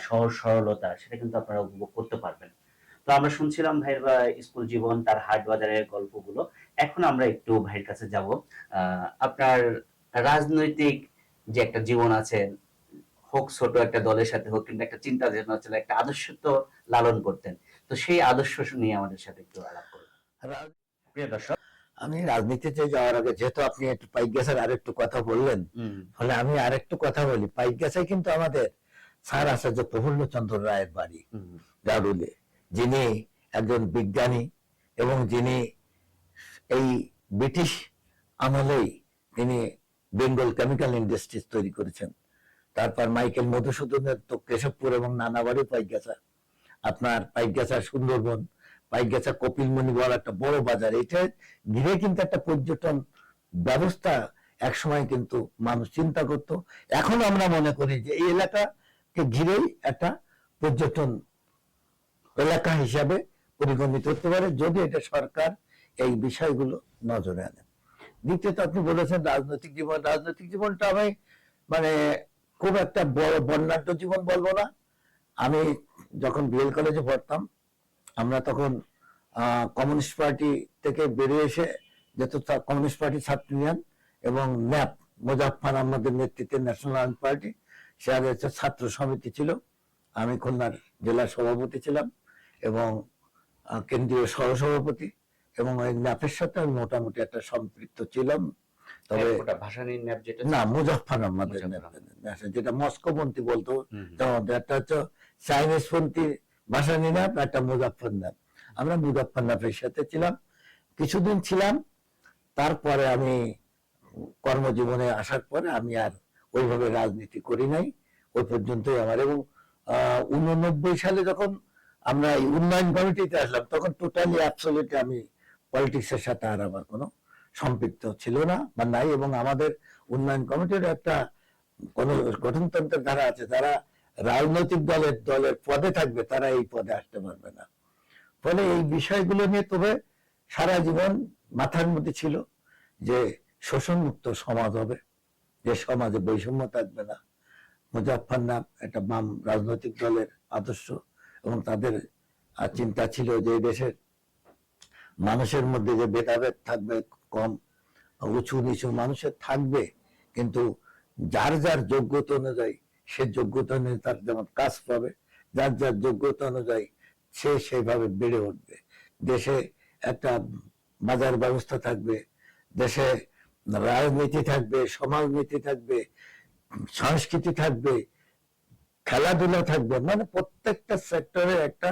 সহজ সরলতা, সেটা কিন্তু আপনারা উপভোগ করতে পারবেন। তো আমরা শুনছিলাম ভাইয়ের স্কুল জীবন, তার হাট বাজারের গল্পগুলো। এখন আমরা একটু ভাইয়ের কাছে যাব। আপনার রাজনৈতিক যে একটা জীবন আছে, হোক ছোট একটা দলের সাথে হোক, কিন্তু একটা চিন্তা চেতনা ছিল, একটা আদর্শ তো লালন করতেন। তো সেই আদর্শ নিয়ে আমাদের সাথে একটু আলাপ করুন। প্রিয় দর্শক, আমি রাজনীতিতে যাওয়ার আগে, যেহেতু আপনি একটু পাইকগাছার আরেকটু কথা বললেন, ফলে আমি আরেকটু কথা বলি। পাইকগাছায় কিন্তু আমাদের স্যার আচার্য প্রফুল্লচন্দ্র রায়ের বাড়ি, গারুলে, যিনি একজন বিজ্ঞানী এবং যিনি এই ব্রিটিশ আমলেই তিনি বেঙ্গল কেমিক্যাল ইন্ডাস্ট্রিজ তৈরি করেছেন। তারপর মাইকেল মধুসূদনের তো কেশবপুর এবং নানাবাড়ি পাইকগাছা, আপনার পাইকগাছা সুন্দরবন, পাইকগাছা কপিলমুনি বড় একটা বড় বাজার, এটা ঘিরে কিন্তু একটা পর্যটন ব্যবস্থা একসময় কিন্তু মানুষ চিন্তা করত। এখন আমরা মনে করি যে এই এলাকাকে ঘিরেই একটা পর্যটন এলাকা হিসাবে পরিগণিত হতে পারে, যদি এটা সরকার এই বিষয়গুলো নজরে আনে। দ্বিতীয়ত আপনি বলেছেন রাজনৈতিক জীবন। রাজনৈতিক জীবনটা আমি মানে খুব একটা বড় বর্ণাঢ্য জীবন বলবো না। আমি যখন বিএল কলেজে পড়তাম, আমরা তখন কমিউনিস্ট পার্টি থেকে বেরিয়ে এসে, যেহেতু কমিউনিস্ট পার্টি ছাত্র ইউনিয়ন এবং ন্যাপ মোজাফফর আহমদের নেতৃত্বে ন্যাশনাল আর্মি পার্টি, সে আগে ছাত্র সমিতি ছিল। আমি খুলনার জেলা সভাপতি ছিলাম এবং কেন্দ্রীয় সহসভাপতি, এবং ওই ন্যাপের সাথে আমি মোটামুটি একটা সম্পৃক্ত ছিলাম। তবে ভাসানীর ন্যাপ যেটা, না, মুজাফফর আহমদের ন্যাপ, যেটা মস্কোপন্থী বলতো, একটা হচ্ছে চাইনিজ পন্থী ভাসানী ন্যাপ, একটা মুজাফফর ন্যাপ। আমরা মুজাফফর ন্যাপের সাথে ছিলাম, কিছুদিন ছিলাম। তারপরে আমি কর্মজীবনে আসার পরে আমি আর ওইভাবে রাজনীতি করি নাই, ওই পর্যন্তই আমার। এবং 89 সালে যখন আমরা এই উন্নয়ন কমিটিতে আসলাম, তখন টোটালি অ্যাবসলিউটলি আমি পলিটিক্সের সাথে আর আমার কোনো সম্পৃক্ত ছিল না বা নাই। এবং আমাদের উন্নয়ন কমিটির একটা কোন গঠনতন্ত্রের ধারা আছে, যারা রাজনৈতিক দলের পদে থাকবে তারা এই পদে আসতে পারবে না। ফলে এই বিষয়গুলো নিয়ে তবে সারা জীবন মাথার মধ্যে ছিল যে শোষণ মুক্ত সমাজ হবে, যে সমাজে বৈষম্য থাকবে না। মুজাফফর নাম একটা বাম রাজনৈতিক দলের আদর্শ, এবং তাদের চিন্তা ছিল যে দেশের মানুষের মধ্যে যে ভেদাভেদ থাকবে কম, উঁচু নিচু মানুষের থাকবে, কিন্তু যার যার যোগ্যতা অনুযায়ী সে যোগ্যতা অনুযায়ী তার যেমন কাজ পাবে, যার যার যোগ্যতা অনুযায়ী সে সেইভাবে বেড়ে উঠবে। দেশে একটা বাজার ব্যবস্থা থাকবে, দেশে রাজনীতি থাকবে, সমাজনীতি থাকবে, সংস্কৃতি থাকবে, খেলাধুলা থাকবে, মানে প্রত্যেকটা সেক্টরে একটা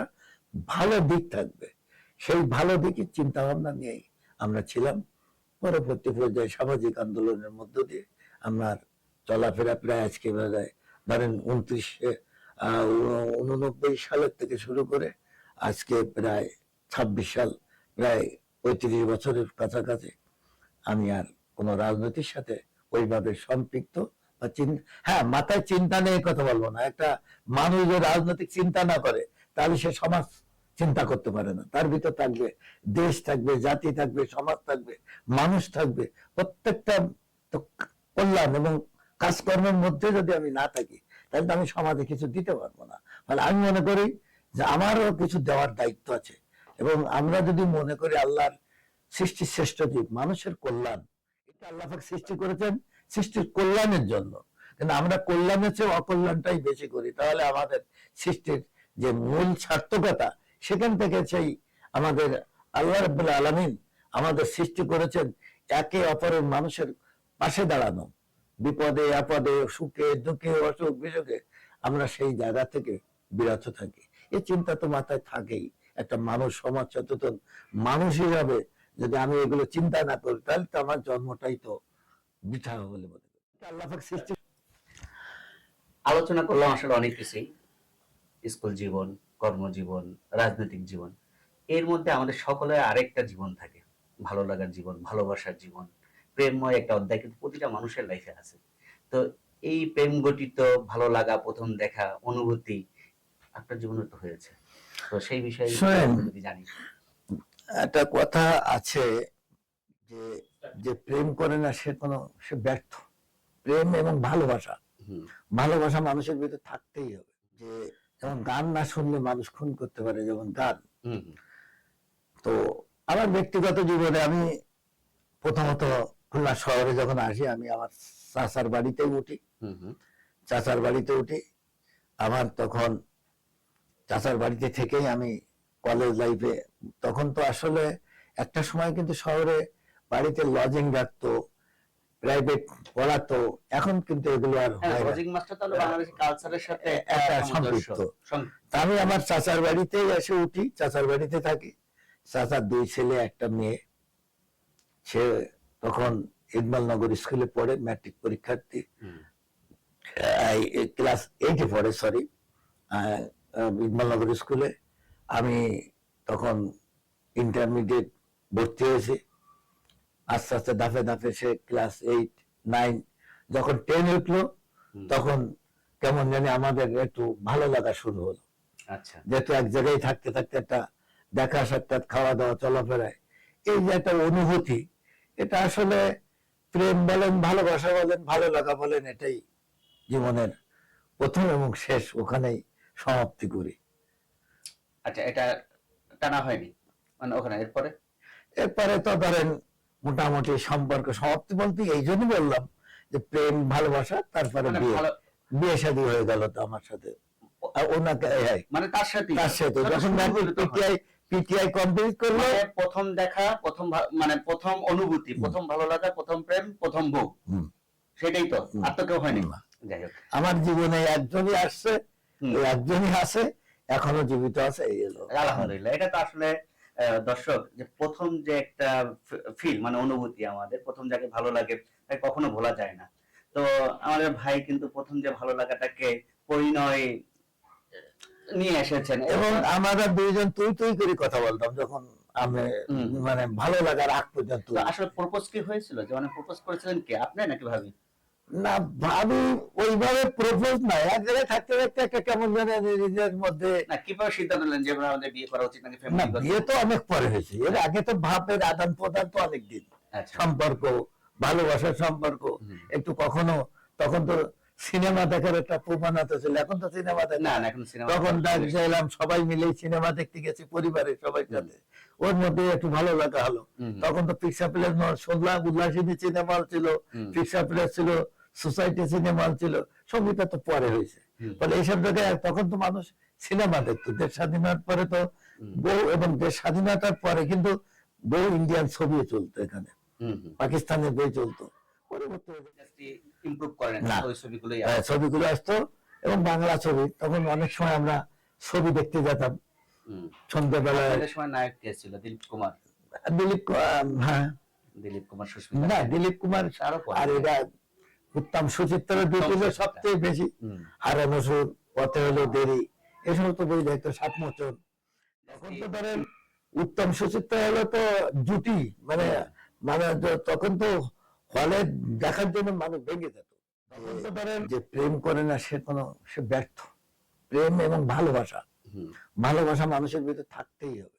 ভালো দিক থাকবে। সেই ভালো দিকের চিন্তা ভাবনা নিয়েই আমরা ছিলাম। পরবর্তী পর্যায়ে সামাজিক আন্দোলনের মধ্য দিয়ে আমার চলাফেরা প্রায় আজকে বেলায় ধরেন 89 সালের থেকে শুরু করে আজকে প্রায় 26 সাল, প্রায় 35 বছরের কাছাকাছি আমি আর কোন রাজনীতির সাথে ওইভাবে সম্পৃক্ত বা হ্যাঁ, মাথায় চিন্তা নেই কথা বলবো না। একটা মানুষ যে রাজনৈতিক চিন্তা না করে তাহলে সে সমাজ চিন্তা করতে পারে না। তার ভিতর থাকবে দেশ, থাকবে জাতি, থাকবে সমাজ, থাকবে মানুষ, থাকবে প্রত্যেকটা কল্যাণ এবং কাজকর্মের মধ্যে যদি আমি না থাকি তাহলে তো আমি সমাজে কিছু দিতে পারবো না। ফলে আমি মনে করি যে আমারও কিছু দেওয়ার দায়িত্ব আছে, এবং আমরা যদি মনে করি আল্লাহর সৃষ্টির শ্রেষ্ঠ জীব মানুষের কল্যাণ, এটা আল্লাহ পাক সৃষ্টি করেছেন সৃষ্টির কল্যাণের জন্য, কিন্তু আমরা কল্যাণের চেয়ে অকল্যাণটাই বেশি করি, তাহলে আমাদের সৃষ্টির যে মূল সার্থকতা সেখান থেকে সেই আমাদের আল্লাহ রাব্বুল আলামিন আমাদের সৃষ্টি করেছেন একে অপরের মানুষের পাশে দাঁড়ানো, বিপদে আপদে, সুখে দুঃখে, অসুখ বিসুখে আমরা সেই জায়গা থেকে বিরত থাকি। এই চিন্তা তো মাথায় থাকেই। একটা মানুষ, সমাজ সচেতন মানুষ হিসাবে যদি আমি এগুলো চিন্তা না করি তাহলে তো আমার জন্মটাই তো বৃথা বলে মনে করি। আল্লাহ পাক সৃষ্টি। আলোচনা করলাম আসলে অনেক কিছুই, স্কুল জীবন, কর্মজীবন, রাজনৈতিক জীবন। এর মধ্যে আমাদের সকলের আরেকটা জীবন থাকে, ভালো লাগার জীবন, ভালোবাসার জীবন, প্রেমময় একটা অধ্যায় কিন্তু প্রতিটা মানুষের লাইফে আছে। তো এই প্রেম গঠিত ভালো লাগা, প্রথম দেখা, অনুভূতি আপনার জীবনে তো হয়েছে, তো সেই বিষয়ে যদি জানি। একটা কথা আছে যে যে প্রেম করে না সে ব্যর্থ। প্রেম এবং ভালোবাসা, ভালোবাসা মানুষের ভিতরে থাকতেই হবে। যে যেমন গান না শুনলে মানুষ খুন করতে পারে, যেমন গান। হুম হুম তো আমার ব্যক্তিগত জীবনে আমি প্রথমত খুলনা শহরে যখন আসি, আমি আমার চাচার বাড়িতেই উঠি। হুম হুম চাচার বাড়িতে উঠি, আমার তখন চাচার বাড়িতে থেকেই আমি কলেজ লাইফে, তখন তো আসলে একটা সময় কিন্তু শহরে বাড়িতে লজিং রাখতো, প্রাইভেট পড়াতো, এখন কিন্তু এগুলো আর হ্যাঁ, হয় না। লজিং মাস্টার তাহলে বাংলাদেশি কালচারের সাথে একটা সামঞ্জস্য। সম্পৃক্ত। তা আমি আমার চাচার বাড়িতেই এসে উঠি, চাচার বাড়িতে থাকি। চাচার 2 ছেলে 1 মেয়ে। সে তখন ইকবালনগর স্কুলে পড়ে, ম্যাট্রিক পরীক্ষার্থী, হুম, ক্লাস 8-এ পড়ে, সরি, ইকবালনগর স্কুলে। আমি তখন ইন্টারমিডিয়েট ভর্তি হয়েছি। আস্তে আস্তে ধাপে ধাপে সে ক্লাস 8, 9, যখন 10 উঠলো, হুম, তখন কেমন জানি আমাদের একটু ভালো লাগা শুরু হলো। আচ্ছা যেহেতু এক জায়গায় থাকতে থাকতে একটা দেখা সাক্ষাৎ, খাওয়া দাওয়া, চলাফেরায় এই যে একটা অনুভূতি, এটা আসলে প্রেম বলেন, ভালোবাসা বলেন, ভালো লাগা বলেন, এটাই জীবনের প্রথম এবং শেষ, ওখানেই সমাপ্তি করি। আচ্ছা, এটা টানা হয়নি মানে ওখানে এরপরে? এরপরে তো ধরেন মোটামুটি সম্পর্ক সমাপ্তি বলতে এই জন্য বললাম যে প্রেম ভালোবাসা, তারপরে মানে বিয়ে, ভালো, বিয়ে শাদী হয়ে গেল তো আমার সাথে। আর ওনাকে মানে তার সাথে তার সাথে সেটা যখন শুরু হলো তখন। পিটিআই কমপ্লিট করলো, মানে প্রথম দেখা, প্রথম মানে প্রথম অনুভূতি, প্রথম ভালো লাগা, প্রথম প্রেম, প্রথম বউ, হুম, সেটাই তো, আর তো কেউ হয়নি। না। যাই হোক, আমার জীবনে একজনই আসছে, হুম, ওই একজনই আছে, এখনো জীবিত আছে, এই হলো। আলহামদুলিল্লাহ। এটা তো আসলে দর্শক, যে প্রথম যে একটা ফিল মানে অনুভূতি, আমাদের প্রথম যাকে ভালো লাগে তাকে কখনো ভোলা যায় না। তো আমাদের ভাই কিন্তু প্রথম যে ভালো লাগাটাকে পরিণয় নিয়ে এসেছেন এবং আমরা দুইজন তুই তুই করে কথা বলতাম যখন আমি, হুম। মানে ভালো লাগার আগ পর্যন্ত। তো আসলে প্রপোজ কি হয়েছিল, যে মানে প্রপোজ করেছিলেন কে, আপনি নাকি ভাবি? না, ভাবি ওইভাবে প্রপোজ না, এক জায়গায় থাকতে থাকতে একটা কেমন জানে নিজের মধ্যে। না, কিভাবে সিদ্ধান্ত নিলেন যে এবার আমাদের বিয়ে করা উচিত নাকি না, ফ্যামিলি? বিয়ে তো অনেক পরে হয়েছে, এর আগে তো ভাবের আদান প্রদান তো অনেক দিন, আচ্ছা, সম্পর্ক, ভালোবাসার সম্পর্ক। হুম। একটু কখনো তখন তো সিনেমা দেখার একটা প্রবণতা ছিল, এখন তো সিনেমা না দেখা না, না। এখন সিনেমা তখন দেখলাম সবাই মিলে সিনেমা দেখতে গেছি পরিবারের সবাই সাথে, ওর মধ্যে একটু ভালো লাগা হলো। তখন তো পিকচার প্লেস শুনলাম, উল্লাসিনী সিনেমা হল ছিল, পিকচার প্লেস ছিল, সোসাইটি সিনেমা হল ছিল, সবইটা তো পরে হয়েছে। ফলে এইসব জায়গায় তখন তো মানুষ সিনেমা দেখতো। দেশ স্বাধীনতার পরে তো বউ, এবং দেশ স্বাধীনতার পরে কিন্তু বউ ইন্ডিয়ান ছবি চলতো এখানে, পাকিস্তানের বই চলতো। পরবর্তী ইমপ্রুভ করেন না, ওই ছবিগুলোই ছবিগুলো আসতো, এবং বাংলা ছবি তখন অনেক সময় আমরা ছবি দেখতে যেতাম সন্ধ্যাবেলায়। আপনাদের সময় নায়ক কে ছিল? দিলীপ কুমার? হ্যাঁ, দিলীপ কুমার, সুস্মিতা না, সেন। দিলীপ কুমার আরো পরে। আর এরা উত্তম সুচিত্রার দুটো সুচিত্রা। সবচেয়ে বেশি। হুম। হারানো সুর, পথে হলো দেরি, এই সমস্ত বই দেখতো। 7 মোচন, তখন তো ধরেন উত্তম সুচিত্রা হলো তো জুটি, মানে মানে তখন তো হলে দেখার জন্য মানুষ ভেঙে যেত। তখন তো ধরেন যে প্রেম করে না সে কোনো, সে ব্যর্থ। প্রেম এবং ভালোবাসা, ভালোবাসা মানুষের ভিতরে থাকতেই হবে।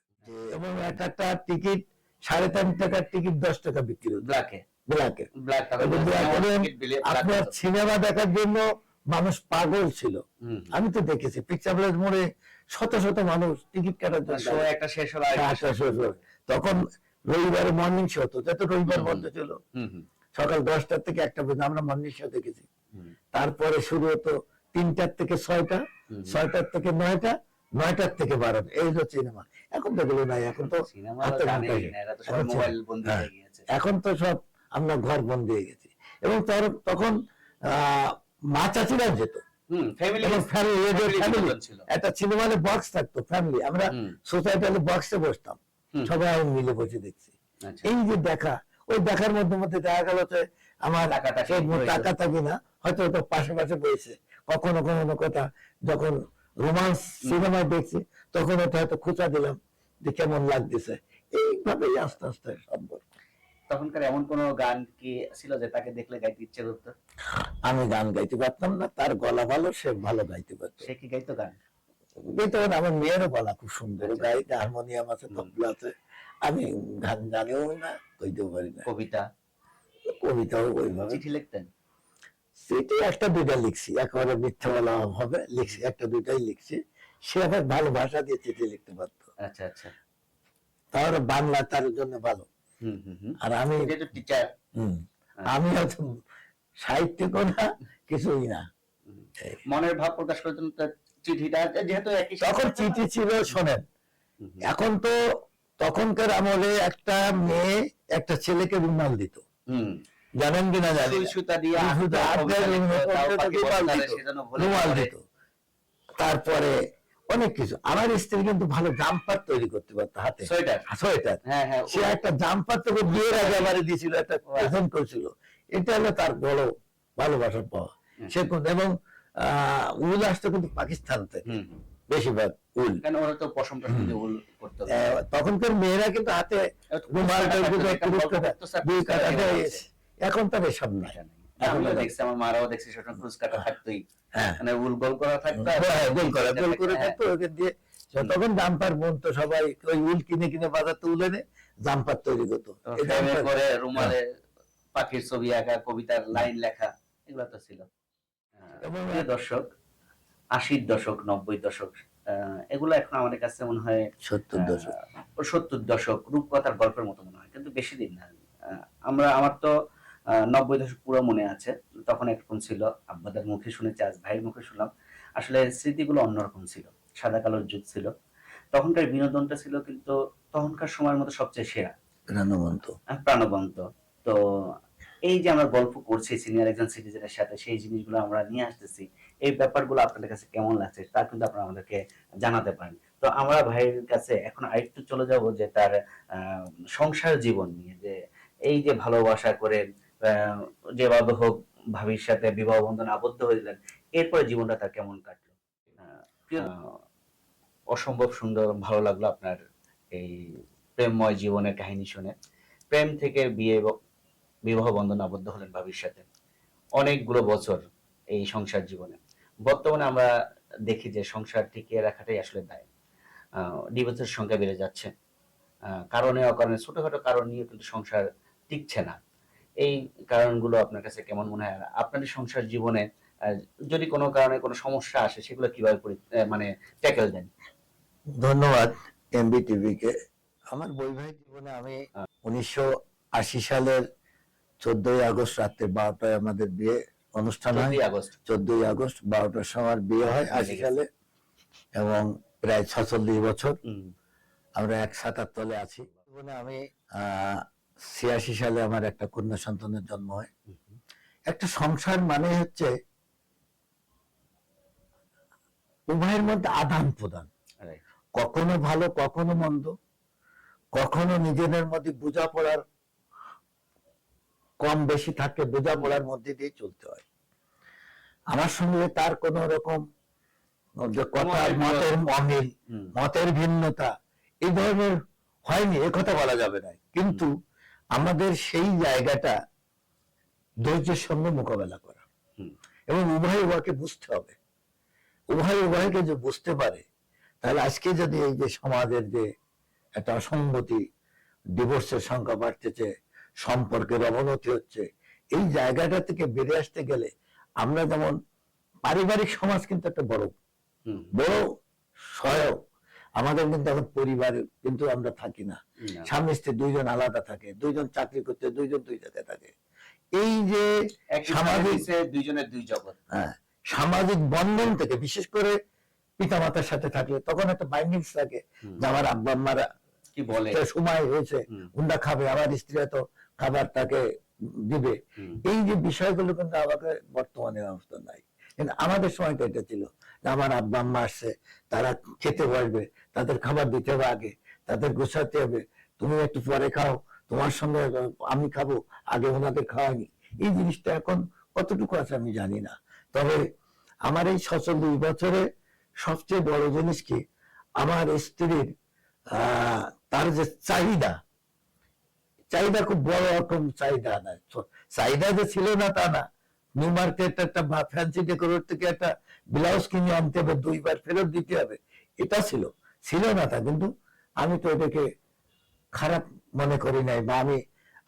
এবং একটা টিকিট 3.5 টাকার টিকিট 10 টাকা বিক্রি হতো ব্ল্যাকে, ব্ল্যাকে। ব্ল্যাক আপনার সিনেমা দেখার জন্য মানুষ পাগল ছিল। আমি তো দেখেছি পিকচার প্লেস মোড়ে শত শত মানুষ টিকিট কাটার জন্য। শো একটা শেষ হলো, আচ্ছা, তখন রবিবারে মর্নিং শো হতো, যত রবিবার বন্ধ ছিল, সকাল 10টা থেকে 1টা পর্যন্ত আমরা মর্নিং শো দেখেছি। তারপরে শুরু হতো 3টার থেকে 6টা, 6টার থেকে 9টা, 9টার থেকে 12টা, এই হলো সিনেমা। এখন তো এগুলো নাই, এখন তো সিনেমা হাতে জানেই মুঠোয়। না, এরা তো সবাই মোবাইল বন্দি হয়ে গিয়েছে। এখন তো সব আমরা ঘর বন্দি হয়ে গেছি। এবং তখন মা চাচিরাও যেত, ফ্যামিলি এবং ফ্যামিলি ছিল। একটা সিনেমা হলে বক্স থাকতো, ফ্যামিলি, আমরা সোসাইটি হলে বক্সে বসতাম, সবাই মিলে বসে দেখছি। আচ্ছা। এই যে দেখা, ওই দেখার মধ্যে মধ্যে দেখা গেল যে আমার টাকা থাকি না, হয়তো তো পাশে পাশে বসেছে। কখনো কোনো কথা যখন রোমান্স সিনেমায় দেখছি, তখন ওটা হয়তো খোঁচা দিলাম যে কেমন লাগতেছে। এইভাবেই আস্তে আস্তে সম্পর্ক। তখনকার এমন কোন গান কি ছিল যে তাকে দেখলে গাইতে ইচ্ছে করতো? আমি গান গাইতে পারতাম না, তার গলা ভালো, সে ভালো গাইতে পারতো। সে কি গাইতো গান? গাইতে পারে, আমার মেয়েরও গলা খুব সুন্দর, গাইতে, হারমোনিয়াম আছে, তবলা আছে। আমি গান জানিও না, কইতেও পারি না। কবিতা? কবিতাও ওইভাবে। চিঠি লিখতেন? চিঠি একটা দুইটা লিখছি, একেবারে মিথ্যা বলা হবে, লিখছি একটা দুইটাই লিখছি। সে আবার ভালো ভাষা দিয়ে চিঠি লিখতে পারতো, আচ্ছা আচ্ছা। তাহলে বাংলা তার জন্য ভালো। হুম হুম হুম। আর আমি যেহেতু টিচার। আমি হয়তো সাহিত্যিকও না, কিছুই না। মনের ভাব প্রকাশ করার জন্য তার চিঠিটা যেহেতু একই তখন চিঠি ছিল, শোনেন, হুম, হুম। এখন তো তখনকার আমলে একটা মেয়ে একটা ছেলেকে রুমাল দিত, হুম। জানেন কিনা জানি সুই না। সুতা দিয়ে সুই সুতা হাত দিয়ে তাও পাখি রুমাল বলে দিত, সেজন্য বলে রুমাল পরে। দিত। তারপরে অনেক কিছু। আমার স্ত্রী কিন্তু ভালো জাম্পার তৈরি করতে পারতো হাতে, সোয়েটার। সোয়েটার। হ্যাঁ হ্যাঁ। সে একটা জাম্পার তোকে বিয়ের আগে আমার দিয়েছিল, একটা প্রেজেন্ট করেছিল। এটা হলো তার বড় ভালোবাসার পাওয়া। সে এবং উল আসতো কিন্তু পাকিস্তান থেকে, হুম হুম। বেশিরভাগ উল। কেন ওরা তো পশম টশম দিয়ে উল করতে হবে। তখনকার মেয়েরা কিন্তু হাতে রুমাল তৈরি করতো, কুরুশ কাটা, দুই কাটা দেয়। এখন তার এসব নাই। এখন আমিও তাদের- দেখছি, আমার মারাও দেখছি সেটা ক্রুজ কাটা থাকতোই, হ্যাঁ, মানে উল গোল করা থাকতো আর হ্যাঁ, গোল করে হ্যাঁ। থাকতো, ওকে দিয়ে তখন জাম্পার বুনতো সবাই, ওই উল কিনে কিনে বাজারতে উল এনে জাম্পার তৈরি করতো। তো এই ফ্রেমে জাম্পার- করে রুমালে পাখির ছবি আঁকা, কবিতার লাইন লেখা, এগুলো তো ছিল। এবং- প্রিয় দর্শক, 80 দশক 90 দশক এগুলো এখন আমাদের কাছে মনে হয় 70 দশক। 70 দশক রূপকথার গল্পের মতো মনে হয়, কিন্তু বেশি দিন না। আমার তো 90 দশক পুরো মনে আছে, তখন একরকম ছিল, আব্বাদের মুখে শুনেছি, আজ ভাইয়ের মুখে শুনলাম। আসলে স্মৃতিগুলো অন্যরকম ছিল, সাদা কালোর যুগ ছিল, তখনকার বিনোদনটা ছিল কিন্তু তখনকার সময়ের মতো সবচেয়ে সেরা, প্রাণবন্ত। প্রাণবন্ত। তো এই যে আমরা গল্প করছি সিনিয়র একজন সিটিজেনের সাথে, সেই জিনিসগুলো আমরা নিয়ে আসতেছি, এই ব্যাপারগুলো আপনাদের কাছে কেমন লাগছে তা কিন্তু আপনারা আমাদেরকে জানাতে পারেন। তো আমরা ভাইয়ের কাছে এখন আরেকটু চলে যাব যে তার সংসার জীবন নিয়ে, যে এই যে ভালোবাসা করে যেভাবে হোক ভাবির সাথে বিবাহ বন্ধনে আবদ্ধ হয়েছিলেন, এরপরে জীবনটা তার কেমন কাটলো। অসম্ভব সুন্দর, ভালো লাগলো আপনার এই প্রেমময় জীবনের কাহিনী শুনে। প্রেম থেকে বিবাহ বন্ধনে আবদ্ধ হলেন ভাবির সাথে, অনেকগুলো বছর এই সংসার জীবনে। বর্তমানে আমরা দেখি যে সংসার টিকিয়ে রাখাটাই আসলে দায়। ডিভোর্সের সংখ্যা বেড়ে যাচ্ছে, কারণে অকারণে ছোটখাটো কারণ নিয়ে কিন্তু সংসার টিকছে না। এই কারণগুলো আপনার কাছে কেমন মনে হয়? আর আপনাদের সংসার জীবনে যদি কোনো কারণে কোনো সমস্যা আসে, সেগুলো কিভাবে মানে ট্যাকেল দেন? ধন্যবাদ এমবিটিভি কে। আমার বৈবাহিক জীবনে আমি 1980 সালের 14ই আগস্ট রাত্রে 12টায় আমাদের বিয়ে অনুষ্ঠান হয়। 14ই আগস্ট। 14ই আগস্ট 12টার সময় বিয়ে হয় 80 সালে, এবং প্রায় 46 বছর আমরা এক ছাতার তলে আছি। জীবনে আমি 86 সালে আমার একটা কন্যা সন্তানের জন্ম হয়। একটা সংসার মানে হচ্ছে উভয়ের মধ্যে আদান প্রদান, কখনো ভালো কখনো মন্দ, কখনো নিজেদের মধ্যে বোঝাপড়ার কম বেশি থাকে, বোঝাপড়ার মধ্যে দিয়ে চলতে হয়। আমার সঙ্গে তার কোন রকম যে কথার মতের অমিল, মতের ভিন্নতা এই ধরনের হয়নি, এ কথা বলা যাবে না। কিন্তু আমাদের সেই জায়গাটা ধৈর্যের সঙ্গে মোকাবেলা করা, এবং উভয় উভয়কে বুঝতে হবে। উভয় উভয়কে যে বুঝতে পারে, তাহলে আজকে যদি এই যে সমাজের যে একটা অসঙ্গতি, ডিভোর্সের সংখ্যা বাড়তেছে, সম্পর্কের অবনতি হচ্ছে, এই জায়গাটা থেকে বেরিয়ে আসতে গেলে আমরা যেমন পারিবারিক সমাজ কিন্তু একটা বড় সহায়ক। আমাদের কিন্তু এখন পরিবারে কিন্তু আমরা থাকি না, স্বামী স্ত্রী দুইজন আলাদা থাকে, দুইজন চাকরি করতে, দুইজন দুই জায়গায় থাকে। এই যে সামাজিক দুইজনের দুই জগৎ, সামাজিক বন্ধন থেকে, বিশেষ করে পিতা মাতার সাথে থাকলে তখন একটা বাইন্ডিংস থাকে যে আমার আব্বা আম্মারা কি বলে, সময় হয়েছে উন্ডা খাবে, আমার স্ত্রী তো খাবার তাকে দিবে। এই যে বিষয়গুলো কিন্তু আমাকে বর্তমানে অবস্থা নাই, কিন্তু আমাদের সময় তো এটা ছিল যে আমার আব্বা আম্মা আসছে, তারা খেতে বসবে, তাদের খাবার দিতে হবে আগে, তাদের গোছাতে হবে, তুমি একটু পরে খাও, তোমার সঙ্গে আমি খাবো, আগে ওনাদের খাওয়ানি। এই জিনিসটা এখন কতটুকু আছে আমি জানি না। তবে আমার এই 46 বছরে সবচেয়ে বড় জিনিস কি, আমার স্ত্রীর তার যে চাহিদা খুব বড় রকম চাহিদা না, চাহিদা যে ছিল না তা না। নিউ মার্কেট একটা ফ্যান্সি ডেকোরেট থেকে একটা ব্লাউজ কিনে আনতে হবে, 2 বার ফেরত দিতে হবে, এটা ছিল না তা। কিন্তু আমি তো এটাকে খারাপ মনে করি নাই, বা আমি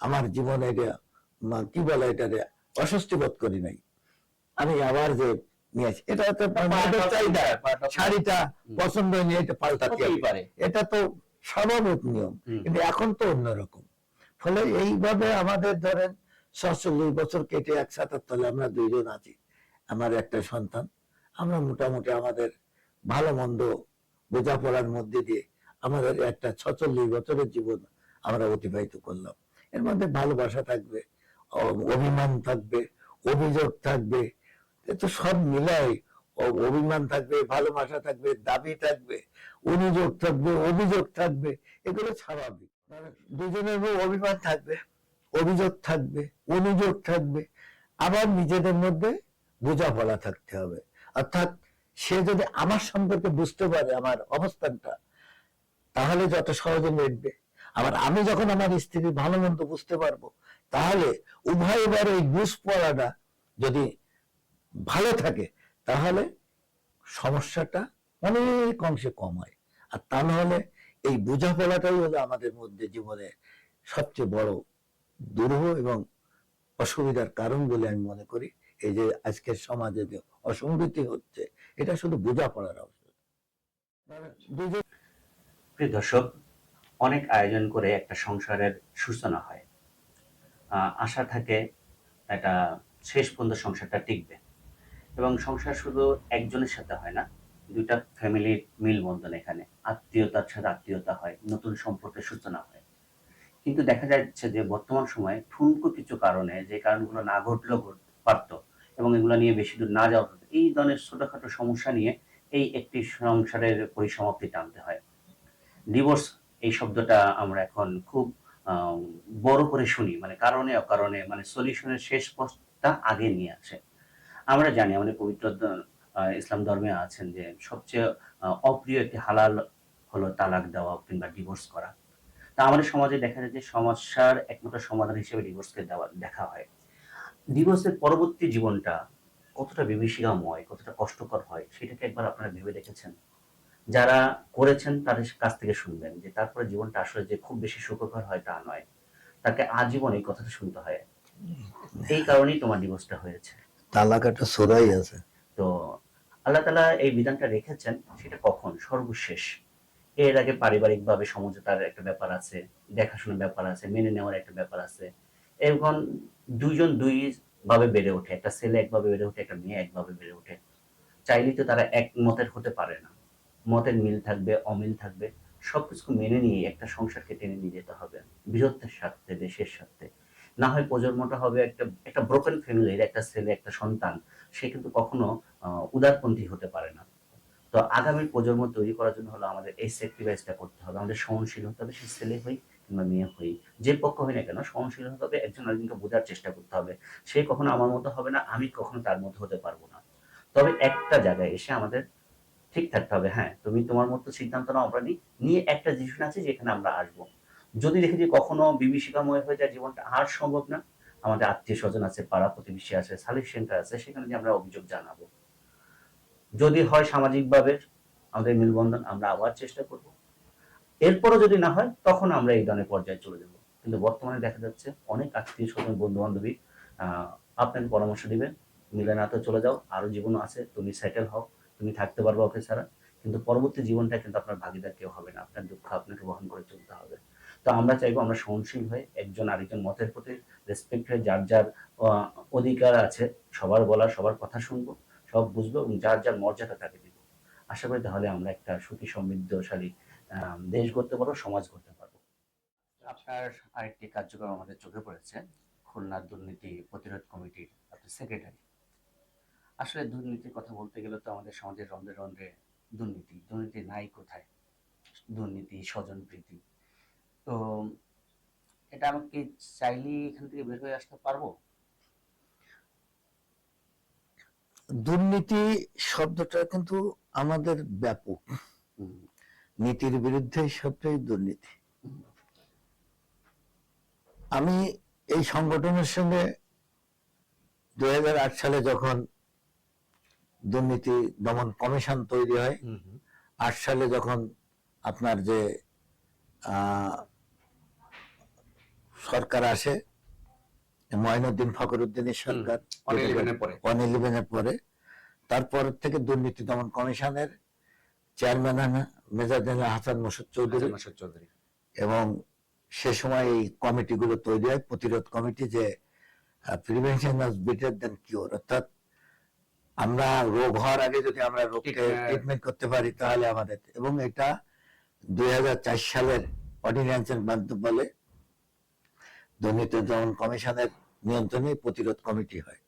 আমার জীবনে এটা কি বলে এটা অস্বস্তি বোধ করি নাই। আমি আবার যে নিয়ে আসি, এটা তো মায়েদের চাহিদা, শাড়িটা পছন্দ হয়নি, এটা পাল্টাতে হতেই হবে। পারে। এটা তো স্বাভাবিক নিয়ম, কিন্তু এখন তো অন্যরকম। ফলে এইভাবে আমাদের ধরেন 47 বছর কেটে একসাথে তলে আমরা দুইজন আছি, আমার একটা সন্তান, আমরা মোটামুটি আমাদের ভালো মন্দ বোঝাপড়ার মধ্যে দিয়ে আমাদের একটা 46 বছরের জীবন আমরা অতিবাহিত করলাম। এর মধ্যে ভালোবাসা থাকবে, অভিমান থাকবে, অভিযোগ থাকবে, এ তো সব মিলাই অভিমান থাকবে, ভালোবাসা থাকবে, দাবি থাকবে, অনুযোগ থাকবে, অভিযোগ থাকবে, এগুলো স্বাভাবিক। দুজনের অভিমান থাকবে, অভিযোগ থাকবে, অনুযোগ থাকবে, আবার নিজেদের মধ্যে বোঝাপড়া থাকতে হবে। অর্থাৎ সে যদি আমার সম্পর্কে বুঝতে পারে আমার অবস্থানটা, তাহলে যত সহজে মিটবে। আবার আমি যখন আমার স্ত্রীর ভালো মন্দ বুঝতে পারবো, তাহলে উভয়বার ওই বুঝ পড়াটা যদি ভালো থাকে, তাহলে সমস্যাটা অনেক অংশে কম হয়। আর তা না হলে এই বোঝাপড়াটাই হলো আমাদের মধ্যে জীবনে সবচেয়ে বড় দুরূহ এবং অসুবিধার কারণ বলে আমি মনে করি। এই যে আজকের সমাজে যে অসঙ্গতি হচ্ছে, এটা শুধু বোঝাপড়ার অবস্থা। প্রিয় দর্শক, অনেক আয়োজন করে একটা সংসারের সূচনা হয়, আশা থাকে এটা শেষ পর্যন্ত সংসারটা টিকবে। এবং সংসার শুধু একজনের সাথে হয় না, দুইটা ফ্যামিলির মিলবন্ধন, এখানে আত্মীয়তার সাথে আত্মীয়তা হয়, নতুন সম্পর্কের সূচনা হয়। কিন্তু দেখা যাচ্ছে যে বর্তমান সময়ে ঠুনকো কিছু কারণে, যে কারণগুলো না ঘটলেও পারতো এবং এগুলো নিয়ে বেশি দূর না যাওয়া হতো, এই ধরনের ছোটখাটো সমস্যা নিয়ে এই একটি সংসারের পরিসমাপ্তি টানতে হয়। ডিভোর্স এই শব্দটা আমরা এখন খুব বড় করে শুনি, মানে কারণে অকারণে, মানে সলিউশনের শেষ পথটা আগে নিয়ে আসে। আমরা জানি আমাদের পবিত্র ইসলাম ধর্মে আছেন যে সবচেয়ে অপ্রিয় একটি হালাল হলো তালাক দেওয়া কিংবা ডিভোর্স করা। তা আমাদের সমাজে দেখা যায় যে সমস্যার একমাত্র সমাধান হিসেবে ডিভোর্সকে দেখা হয়। ডিভোর্সের পরবর্তী জীবনটা কতটা বিভীষিকাময়, কতটা কষ্টকর হয়, সেটাকে একবার আপনারা ভেবে দেখেছেন? যারা করেছেন তাদের কাছ থেকে শুনবেন যে তারপরে জীবনটা আসলে যে খুব বেশি সুখকর হয় তা নয়, তাকে আজীবন এই কথাটা শুনতে হয়। এই কারণেই তোমার ডিভোর্সটা হয়েছে। তালাক একটা সোরাই আছে। তো আল্লাহ তাআলা এই বিধানটা রেখেছেন, সেটা কখন? সর্বশেষ। এর আগে পারিবারিকভাবে সমঝোতার একটা ব্যাপার আছে, দেখাশোনার ব্যাপার আছে, মেনে নেওয়ার একটা ব্যাপার আছে। এখন দুইজন দুই ভাবে বেড়ে ওঠে, একটা ছেলে একভাবে বেড়ে ওঠে, একটা মেয়ে একভাবে বেড়ে ওঠে। চাইলেই তো তারা এক মতের হতে পারে না। মতের মিল থাকবে, অমিল থাকবে, সবকিছু মেনে নিয়ে একটা সংসারকে টেনে নিয়ে যেতে হবে বৃহত্তের স্বার্থে, দেশের স্বার্থে। না হয় প্রজন্মটা হবে একটা একটা ব্রোকেন ফ্যামিলির একটা ছেলে, একটা সন্তান, সে কিন্তু কখনো উদারপন্থী হতে পারে না। তো আগামী প্রজন্ম তৈরি করার জন্য হলো আমাদের এই স্যাক্রিফাইসটা করতে হবে, আমাদের সহনশীল হতে হবে, সে ছেলে হই কিংবা মেয়ে হই, যে পক্ষ হয় না কেন সহনশীল হতে হবে, একজন আরেকজনকে বোঝার চেষ্টা করতে হবে। সে কখনো আমার মতো হবে না, আমি কখনো তার মতো হতে পারবো না। তবে একটা জায়গায় এসে আমাদের ঠিক থাকতে হবে, হ্যাঁ তুমি তোমার মতো সিদ্ধান্ত নাও, আমরা নিয়ে একটা ডিসিশন আছে যেখানে আমরা আসবো। যদি দেখি যে কখনো বিভীষিকাময় হয়ে যায়, জীবনটা আর সম্ভব না, আমাদের আত্মীয় স্বজন আছে, পাড়া প্রতিবেশী আছে, সালিশ সেন্টার আছে, সেখানে যে আমরা অভিযোগ জানাবো। যদি হয় সামাজিকভাবে আমাদের মিলবন্ধন, আমরা আবার চেষ্টা করব। এরপরও যদি না হয়, তখন আমরা এই ধরনের পর্যায়ে চলে যাব। কিন্তু বর্তমানে দেখা যাচ্ছে অনেক আত্মীয় স্বজন, বন্ধু বান্ধবী আপনাকে পরামর্শ দিবে, মিলে না তো চলে যাও, আরো জীবন আছে, তুমি সেটেল হও, তুমি থাকতে পারবে ওকে ছাড়া। কিন্তু পরবর্তী জীবনটা কিন্তু আপনার ভাগিদার কেউ হবে না, আপনার দুঃখ আপনাকে বহন করে চলতে হবে। তো আমরা চাইবো আমরা সহনশীল হয়ে একজন আরেকজন মতের প্রতি রেসপেক্ট হয়ে, যার যার অধিকার আছে সবার বলার, সবার কথা শুনবো, সব বুঝবো এবং যার যার মর্যাদা তাকে দিব। আশা করি তাহলে আমরা একটা সুখী সমৃদ্ধশালী দেশ গড়তে পারবো, সমাজ গড়তে পারবো। আপনার আরেকটি কার্যক্রম আমাদের চোখে পড়েছে, খুলনার দুর্নীতি প্রতিরোধ কমিটির আপনি সেক্রেটারি। আসলে দুর্নীতির কথা বলতে গেলে তো আমাদের সমাজের রন্ধ্রে রন্ধ্রে দুর্নীতি, দুর্নীতি নাই কোথায়? দুর্নীতি, স্বজনপ্রীতি। তো এটা আমাকে চাইলেই এখান থেকে বের হয়ে আসতে পারবো? দুর্নীতি শব্দটা কিন্তু আমাদের ব্যাপক, নীতির বিরুদ্ধে শব্দই দুর্নীতি। আমি এই সংগঠনের সঙ্গে 2008 সালে যখন দুর্নীতি দমন কমিশন তৈরি হয়, 8 সালে যখন আপনার যে সরকার আসে, মঈনুদ্দিন ফখরুদ্দিনের সরকার 11 পরে 111 পরে, তারপর থেকে দুর্নীতি দমন কমিশনের চেয়ারম্যান মেজর হাসান মোর্শেদ চৌধুরী, মাসুদ চৌধুরী। এবং সে সময় এই কমিটিগুলো তৈরি হয়, প্রতিরোধ কমিটি, যে prevention is better than cure, অর্থাৎ আমরা রোগ হওয়ার আগে যদি আমরা রোগকে ট্রিটমেন্ট করতে পারি তাহলে আমাদের, এবং এটা 2004 সালের অর্ডিন্যান্সের মাধ্যমে বলে দুর্নীতি দমন কমিশনের নিয়ন্ত্রণে প্রতিরোধ কমিটি হয়,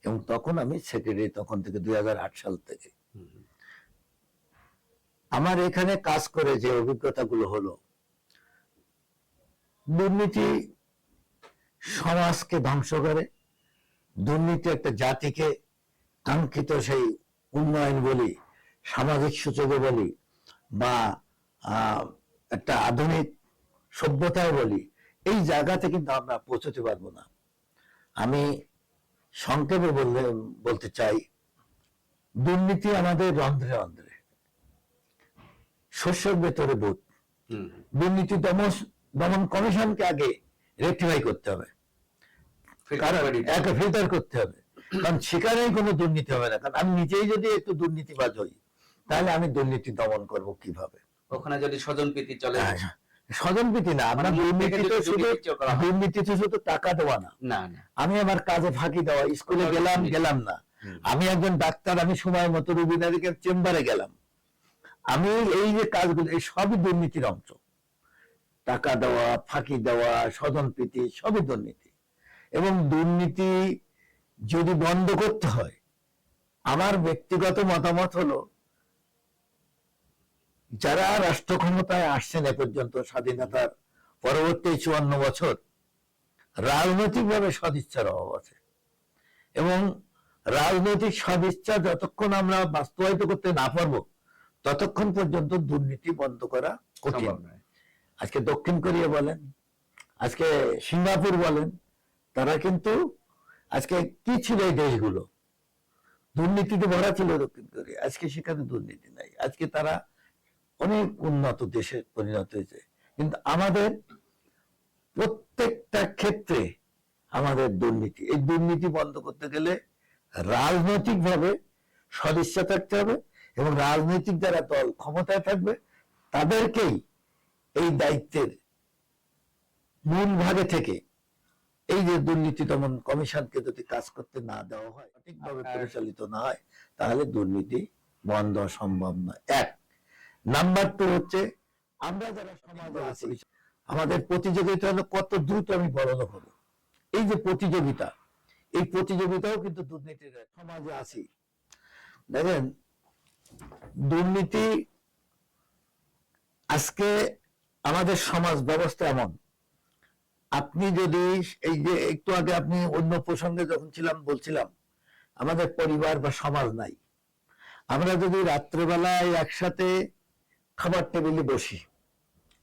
এবং তখন আমি সেক্রেটারি, তখন থেকে 2008 সাল থেকে। আমার এখানে কাজ করে যে অভিজ্ঞতাগুলো হলো, দুর্নীতি সমাজকে ধ্বংস করে, দুর্নীতি একটা জাতিকে কাঙ্ক্ষিত সেই উন্নয়ন বলি, সামাজিক সূচকে বলি, বা একটা আধুনিক সভ্যতায় বলি, এই জায়গাতে কিন্তু আমরা পৌঁছতে পারবো না। আমি সংক্ষেপে বলতে চাই, দুর্নীতি আমাদের রন্ধ্রে রন্ধ্রে, শস্যের ভেতরে বুট। দুর্নীতি দমন কমিশনকে আগে রেকটিফাই করতে হবে, কারণ একে ফিল্টার করতে হবে, কারণ সেখানেই কোনো দুর্নীতি হবে না। কারণ আমি নিজেই যদি একটু দুর্নীতিবাজ হই, তাহলে আমি দুর্নীতি দমন করব কিভাবে? ওখানে যদি স্বজনপ্রীতি চলে, স্বজনপ্রীতি না, আমরা দুর্নীতিতে শুধু টাকা দেওয়া না, আমি আমার কাজে ফাঁকি দেওয়া, স্কুলে গেলাম না, আমি একজন ডাক্তার, আমি সময় মতো রোগীদের চেম্বারে গেলাম, আমি এই যে কাজগুলো, এই সবই দুর্নীতির অংশ। টাকা দেওয়া, ফাঁকি দেওয়া, স্বজনপ্রীতি, সবই দুর্নীতি। এবং দুর্নীতি যদি বন্ধ করতে হয়, আমার ব্যক্তিগত মতামত হলো, যারা রাষ্ট্র ক্ষমতায় আসছেন এ পর্যন্ত, স্বাধীনতার পরবর্তী 54 বছর, রাজনৈতিকভাবে সদিচ্ছার অভাব আছে, এবং রাজনৈতিক সদিচ্ছা যতক্ষণ আমরা বাস্তবায়িত করতে না পারবো, ততক্ষণ পর্যন্ত দুর্নীতি বন্ধ করা কঠিন। আজকে দক্ষিণ কোরিয়া বলেন, আজকে সিঙ্গাপুর বলেন, তারা কিন্তু আজকে কি ছিল এই দেশগুলো, দুর্নীতিতে ভরা ছিল দক্ষিণ কোরিয়া, আজকে সেখানে দুর্নীতি নাই, আজকে তারা অনেক উন্নত দেশে পরিণত হয়েছে। কিন্তু আমাদের প্রত্যেকটা ক্ষেত্রে আমাদের দুর্নীতি, এই দুর্নীতি বন্ধ করতে গেলে রাজনৈতিকভাবে সদিচ্ছা থাকতে হবে, এবং রাজনৈতিক যারা দল ক্ষমতায় থাকবে তাদেরকেই এই দায়িত্বের মূল ভাগে থেকে এই যে দুর্নীতি দমন কমিশনকে যদি কাজ করতে না দেওয়া হয়, সঠিকভাবে পরিচালিত না হয়, তাহলে দুর্নীতি বন্ধ সম্ভব নয়। এক নাম্বার 2 হচ্ছে, আমরা যারা সমাজে আছি, আমাদের প্রতিযোগিতা হলো কত দ্রুত আমি বড়লোক হবো। এই যে প্রতিযোগিতা, এই প্রতিযোগিতাও কিন্তু দুর্নীতির সমাজে আছি। দেখেন, দুর্নীতি আজকে আমাদের সমাজ ব্যবস্থা এমন, আপনি যদি এই যে একটু আগে আপনি অন্য প্রসঙ্গে যখন ছিলাম বলছিলাম, আমাদের পরিবার বা সমাজ নাই। আমরা যদি রাত্রেবেলায় একসাথে খাবার টেবিলে বসি,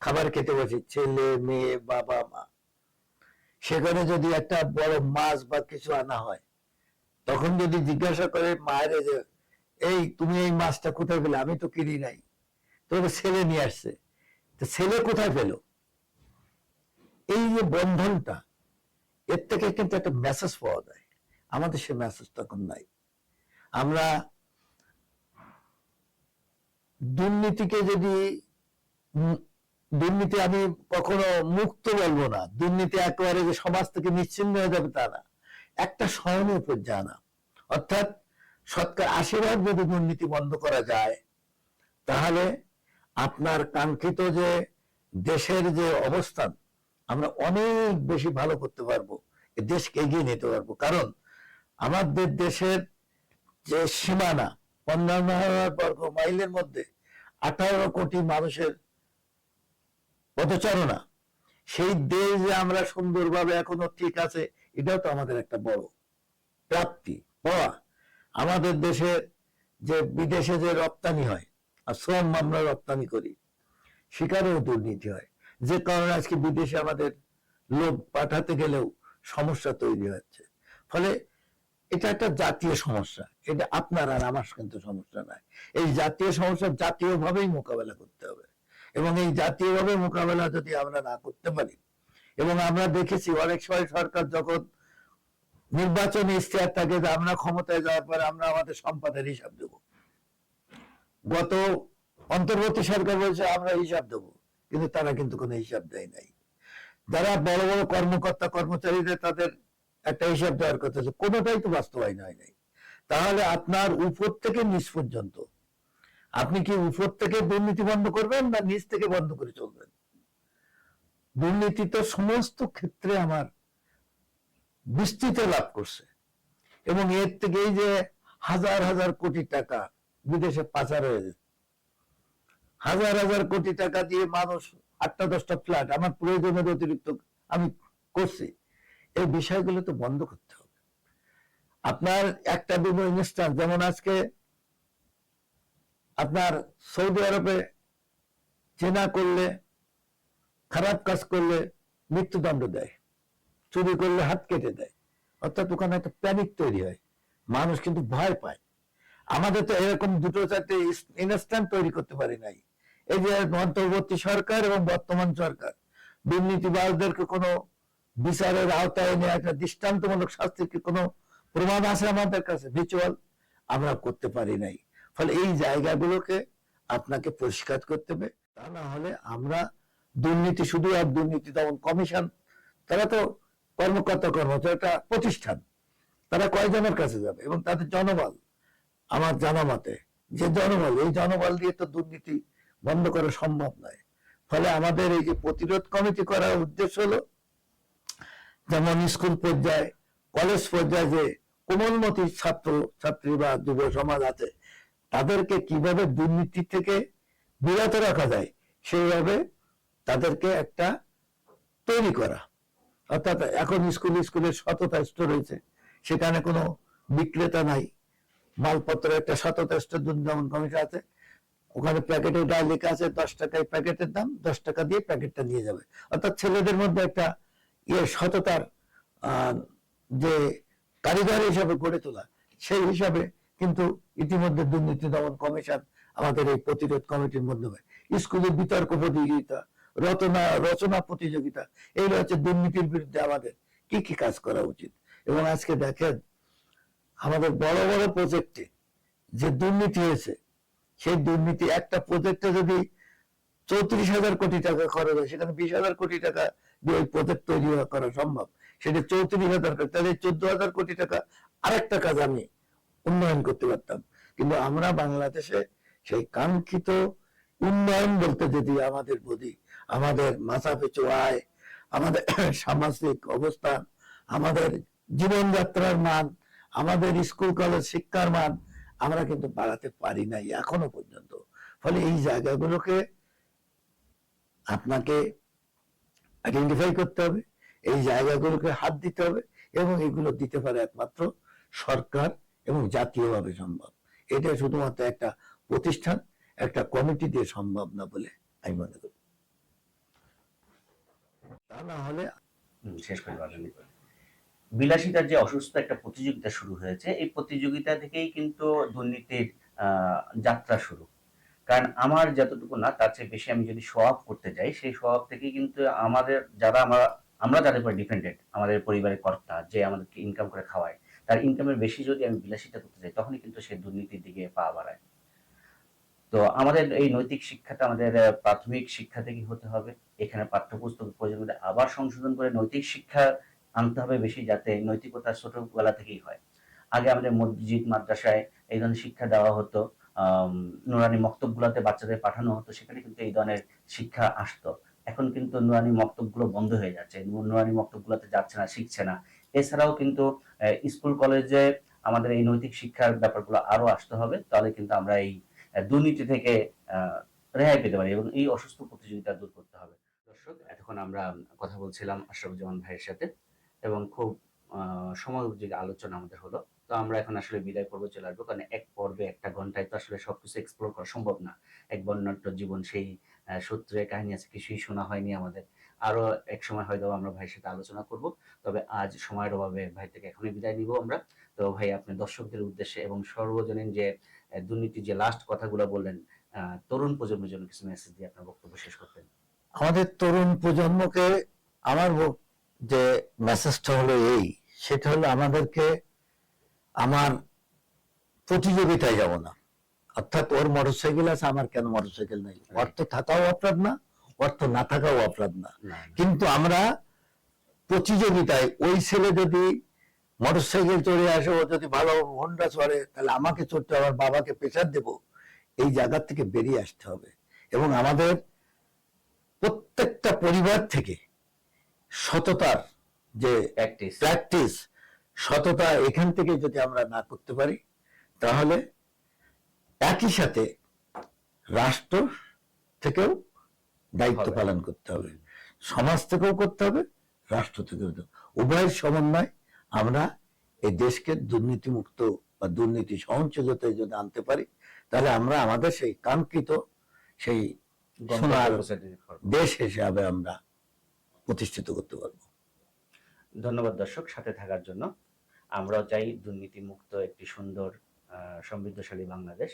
খাবার খেতে বসি, ছেলে মেয়ে বাবা মা, সেখানে যদি একটা বড় মাছ বা কিছু আনা হয়, তখন যদি জিজ্ঞাসা করে মায়ের, যে এই তুমি এই মাছটা কোথায় পেলে, আমি তো কিনি নাই, তবে ছেলে নিয়ে আসছে, তো ছেলে কোথায় পেল? এই যে বন্ধনটা, এর থেকে কিন্তু একটা মেসেজ পাওয়া যায়। আমাদের সে মেসেজ তখন নাই। আমরা দুর্নীতিকে যদি, দুর্নীতি আমি কখনো মুক্ত বলবো না, দুর্নীতি একেবারে যে সমাজ থেকে নিশ্চিন্ন হয়ে যাবে তা না, একটা সহনীয় পর্যায়ে আনা, অর্থাৎ 80% যদি দুর্নীতি বন্ধ করা যায়, তাহলে আপনার কাঙ্ক্ষিত যে দেশের যে অবস্থান, আমরা অনেক বেশি ভালো করতে পারবো, দেশকে এগিয়ে নিতে পারবো। কারণ আমাদের দেশের যে সীমানা 15,000 বর্গ মাইলের মধ্যে 18 কোটি মানুষের পদচারণা, সেই দেশ যে আমরা সুন্দরভাবে এখনো ঠিক আছে, এটাও তো আমাদের একটা বড় প্রাপ্তি পাওয়া। আমাদের দেশের যে বিদেশে যে রপ্তানি হয়, আর শ্রম আমরা রপ্তানি করি, সেখানেও দুর্নীতি হয়, যে কারণে আজকে বিদেশে আমাদের লোক পাঠাতে গেলেও সমস্যা তৈরি হচ্ছে। ফলে এটা একটা জাতীয় সমস্যা, এটা আপনার আর আমার কিন্তু সমস্যা নয়। এই জাতীয় সমস্যা জাতীয়ভাবেই মোকাবেলা করতে হবে, এবং এই জাতীয়ভাবে মোকাবেলা যদি আমরা না করতে পারি, এবং আমরা দেখেছি অনেক সময় সরকার যখন নির্বাচনী ইশতেহার থাকে যে আমরা ক্ষমতায় যাওয়ার পরে আমরা আমাদের সম্পদের হিসাব দেব। গত অন্তর্বর্তী সরকার বলছে আমরা হিসাব দেব, কিন্তু তারা কিন্তু কোনো হিসাব দেয় নাই। যারা বড় বড় কর্মকর্তা কর্মচারীদের তাদের একটা হিসাব দেওয়ার কথা, কোনোটাই তো বাস্তবায়ন হয় নাই। তাহলে আপনার উপর থেকে নিচ পর্যন্ত আপনি কি উপর থেকে দুর্নীতি বন্ধ করবেন না নিচ থেকে বন্ধ করে চলবেন? দুর্নীতি তো সমস্ত ক্ষেত্রে আমার বিস্তৃত লাভ করছে, এবং এর থেকে এই যে হাজার হাজার কোটি টাকা বিদেশে পাচার হয়ে যাচ্ছে, হাজার হাজার কোটি টাকা দিয়ে মানুষ 8টা-10টা ফ্ল্যাট আমার প্রয়োজনের অতিরিক্ত আমি করছি, এই বিষয়গুলো তো বন্ধ করতে হবে। আপনার একটা বিভিন্ন ইনস্ট্যান্স, যেমন আজকে আপনার সৌদি আরবে চেনা করলে, খারাপ কাজ করলে মৃত্যুদণ্ড দেয়, চুরি করলে হাত কেটে দেয়, অর্থাৎ ওখানে একটা প্যানিক তৈরি হয়, মানুষ কিন্তু ভয় পায়। আমাদের তো এরকম 2-4টে ইনস্ট্যান্ট তৈরি করতে পারি নাই। এই যে অন্তর্বর্তী সরকার এবং বর্তমান সরকার দুর্নীতিবাজদেরকে কোনো বিচারের আওতায় এনে একটা দৃষ্টান্তমূলক শাস্তির কি কোনো প্রমাণ আছে আমাদের কাছে? ভিচুয়াল আমরা করতে পারি নাই। ফলে এই জায়গাগুলোকে আপনাকে পরিষ্কার করতে হবে, তা না হলে আমরা দুর্নীতি শুধু এক দুর্নীতি, যেমন কমিশন, তারা তো কর্মকর্তা কর্মচারীটা প্রতিষ্ঠান, তারা কয়জনের কাছে যাবে এবং তাদের জনবল, আমার জানা মতে যে জনবল, এই জনবল দিয়ে তো দুর্নীতি বন্ধ করা সম্ভব নয়। ফলে আমাদের এই যে প্রতিরোধ কমিটি করার উদ্দেশ্য হলো, যেমন স্কুল পর্যায়ে কলেজ পর্যায়ে যে কোমলমতি ছাত্র ছাত্রী বা যুব সমাজ আছে, তাদেরকে কিভাবে দুর্নীতি থেকে বিরত রাখা যায় সেইভাবে তাদেরকে একটা তৈরি করা। অর্থাৎ এখন স্কুলে সততা স্টোর রয়েছে, সেখানে কোনো বিক্রেতা নাই, মালপত্র একটা সততা স্টোর যেমন কমিটি আছে, ওখানে প্যাকেটে গায়ে লেখা আছে 10 টাকায় প্যাকেটের দাম, 10 টাকা দিয়ে প্যাকেটটা নিয়ে যাবে। অর্থাৎ ছেলেদের মধ্যে একটা সততার যে কারিগর হিসাবে গড়ে তোলা, সেই হিসাবে কিন্তু ইতিমধ্যে দুর্নীতি দমন কমিশন আমাদের এই প্রতিরোধ কমিটির মাধ্যমে স্কুলে বিতর্ক প্রতিযোগিতা, রচনা প্রতিযোগিতা, এইগুলো হচ্ছে দুর্নীতির বিরুদ্ধে আমাদের কি কি কাজ করা উচিত। এবং আজকে দেখেন আমাদের বড় বড় প্রজেক্টে যে দুর্নীতি হয়েছে, সেই দুর্নীতি একটা প্রজেক্টে যদি 34,000 কোটি টাকা খরচ হয়, সেখানে 20,000 কোটি টাকা দিয়ে ওই প্রজেক্ট তৈরি করা সম্ভব। সেটা 34,000 কোটি, তাহলে 14,000 কোটি টাকা আরেকটা কাজ আমি উন্নয়ন করতে পারতাম। কিন্তু আমরা বাংলাদেশে সেই কাঙ্ক্ষিত উন্নয়ন বলতে যদি আমাদের বুঝি, আমাদের মাথা পিছু আয়, আমাদের সামাজিক অবস্থান, আমাদের জীবনযাত্রার মান, আমাদের স্কুল কলেজ শিক্ষার মান আমরা কিন্তু বাড়াতে পারি নাই এখনো পর্যন্ত। ফলে এই জায়গাগুলোকে আপনাকে আইডেন্টিফাই করতে হবে, এই জায়গাগুলোকে হাত দিতে হবে, এবং এগুলো দিতে পারে একমাত্র সরকার এবং জাতীয়ভাবে সম্ভব। এটা শুধুমাত্র একটা প্রতিষ্ঠান, একটা কমিটি দিয়ে সম্ভব না বলে আমি মনে করি। তা না হলে শেষ করে বিলাসিতার যে অসুস্থ একটা প্রতিযোগিতা শুরু হয়েছে, এই প্রতিযোগিতা থেকেই কিন্তু দুর্নীতির যাত্রা শুরু। কারণ আমার যতটুকু না, তার চেয়ে বেশি আমি যদি শো অফ করতে যাই, সেই শো অফ থেকেই কিন্তু আমাদের যারা আমরা যাদের উপর ডিপেন্ডেন্ট, আমাদের পরিবারের কর্তা যে আমাদেরকে ইনকাম করে খাওয়ায়, তার ইনকামের বেশি যদি আমি বিলাসিতা করতে যাই, তখনই কিন্তু সে দুর্নীতির দিকে পা বাড়ায়। তো আমাদের এই নৈতিক শিক্ষাটা আমাদের প্রাথমিক শিক্ষা থেকেই হতে হবে। এখানে পাঠ্যপুস্তক প্রয়োজন আবার সংশোধন করে নৈতিক শিক্ষা আনতে হবে বেশি, যাতে নৈতিকতা ছোটবেলা থেকেই হয়। আগে আমাদের মসজিদ মাদ্রাসায় এই ধরনের শিক্ষা দেওয়া হতো, নুরানি মক্তবগুলোতে বাচ্চাদের পাঠানো হতো, সেখানে কিন্তু এই ধরনের শিক্ষা আসতো। এখন কিন্তু নুরানি মক্তবগুলো বন্ধ হয়ে যাচ্ছে, নুরানি মক্তবগুলোতে যাচ্ছে না, শিখছে না। এছাড়াও কিন্তু স্কুল কলেজে আমাদের এই নৈতিক শিক্ষার ব্যাপারগুলো আরো আসতে হবে, তাহলে কিন্তু আমরা এই দুর্নীতি থেকে রেহাই পেতে পারি এবং এই অসুস্থ প্রতিযোগিতা দূর করতে হবে। দর্শক, এতক্ষণ আমরা কথা বলছিলাম আশরাফুজ্জামান ভাইয়ের সাথে, এবং খুব সময় উপযোগী আলোচনা আমাদের হলো। তো আমরা এখন আসলে বিদায় পর্বে চলে আসবো, কারণ এক পর্বে 1 ঘন্টায় তো আসলে সবকিছু এক্সপ্লোর করা সম্ভব না। এক বর্ণাঢ্য জীবন, সেই সূত্রে কাহিনী আছে, কিছুই শোনা হয়নি আমাদের। আরো এক সময় হয়তো আমরা ভাইয়ের সাথে আলোচনা করব, তবে আজ সময়ের অভাবে ভাই থেকে এখনই বিদায় নিব আমরা। তো ভাই, আপনি দর্শকদের উদ্দেশ্যে এবং সর্বজনীন যে দুর্নীতি যে লাস্ট কথাগুলো বললেন, তরুণ প্রজন্মের জন্য কিছু মেসেজ দিয়ে আপনার বক্তব্য শেষ করতেন। আমাদের তরুণ প্রজন্মকে আমার যে মেসেজটা হলো এই, সেটা হলো আমাদেরকে আমার প্রতিযোগিতায় যাব না। অর্থাৎ ওর মোটরসাইকেল আছে, আমার কেন মোটরসাইকেল নাই? অর্থ থাকাও অপরাধ না, অর্থ না থাকাও অপরাধ না। না, কিন্তু আমরা প্রতিযোগিতায় ওই ছেলে যদি মোটরসাইকেল চড়ে আসে, ও যদি ভালো হোন্ডা চড়ে, তাহলে আমাকে চড়তে, আমার বাবাকে প্রেশার দেব, এই জায়গা থেকে বেরিয়ে আসতে হবে। এবং আমাদের প্রত্যেকটা পরিবার থেকে সততার যে প্র্যাকটিস, সততা এখান থেকে যদি আমরা না করতে পারি, তাহলে একই সাথে রাষ্ট্র থেকেও দায়িত্ব হবে। পালন করতে হবে, সমাজ থেকেও করতে হবে, রাষ্ট্র থেকেও করতে হবে। উভয়ের সমন্বয় আমরা এই দেশকে দুর্নীতিমুক্ত বা দুর্নীতি সহনশীলতায় যদি আনতে পারি, তাহলে আমরা আমাদের সেই কাঙ্ক্ষিত সেই সোনার দেশ হিসাবে আমরা প্রতিষ্ঠিত করতে পারবো। ধন্যবাদ দর্শক, সাথে থাকার জন্য। আমরাও চাই দুর্নীতিমুক্ত একটি সুন্দর সমৃদ্ধশালী বাংলাদেশ।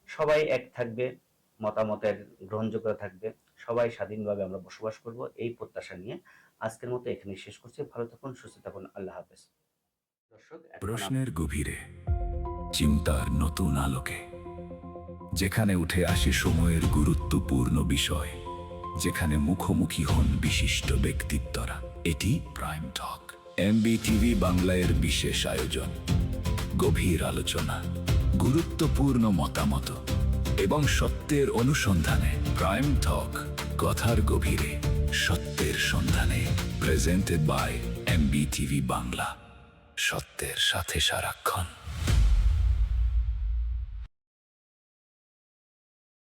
সবাই এক থাকবে, মতামতের গ্রহণযোগ্যতা থাকবে, সবাই স্বাধীনভাবে আমরা বসবাস করব, এই প্রত্যাশা নিয়ে আজকের মতো এখানেই শেষ করছি। ভালো থাকুন, সুস্থ থাকুন, আল্লাহ হাফেজ। দর্শক, প্রশ্নের গভীরে, চিন্তার নতুন আলোকে, যেখানে উঠে আসে সময়ের গুরুত্বপূর্ণ বিষয়, যেখানে মুখোমুখি হন বিশিষ্ট ব্যক্তিত্বরা, এটি প্রাইম টক, এমবিটিভি বাংলার বিশেষ আয়োজন। গভীর আলোচনা, গুরুত্বপূর্ণ মতামত এবং সত্যের অনুসন্ধানে প্রাইম টক, কথার গভীরে সত্যের সন্ধানে। প্রেজেন্টেড বাই এমবিটিভি বাংলা, সত্যের সাথে সারাক্ষণ।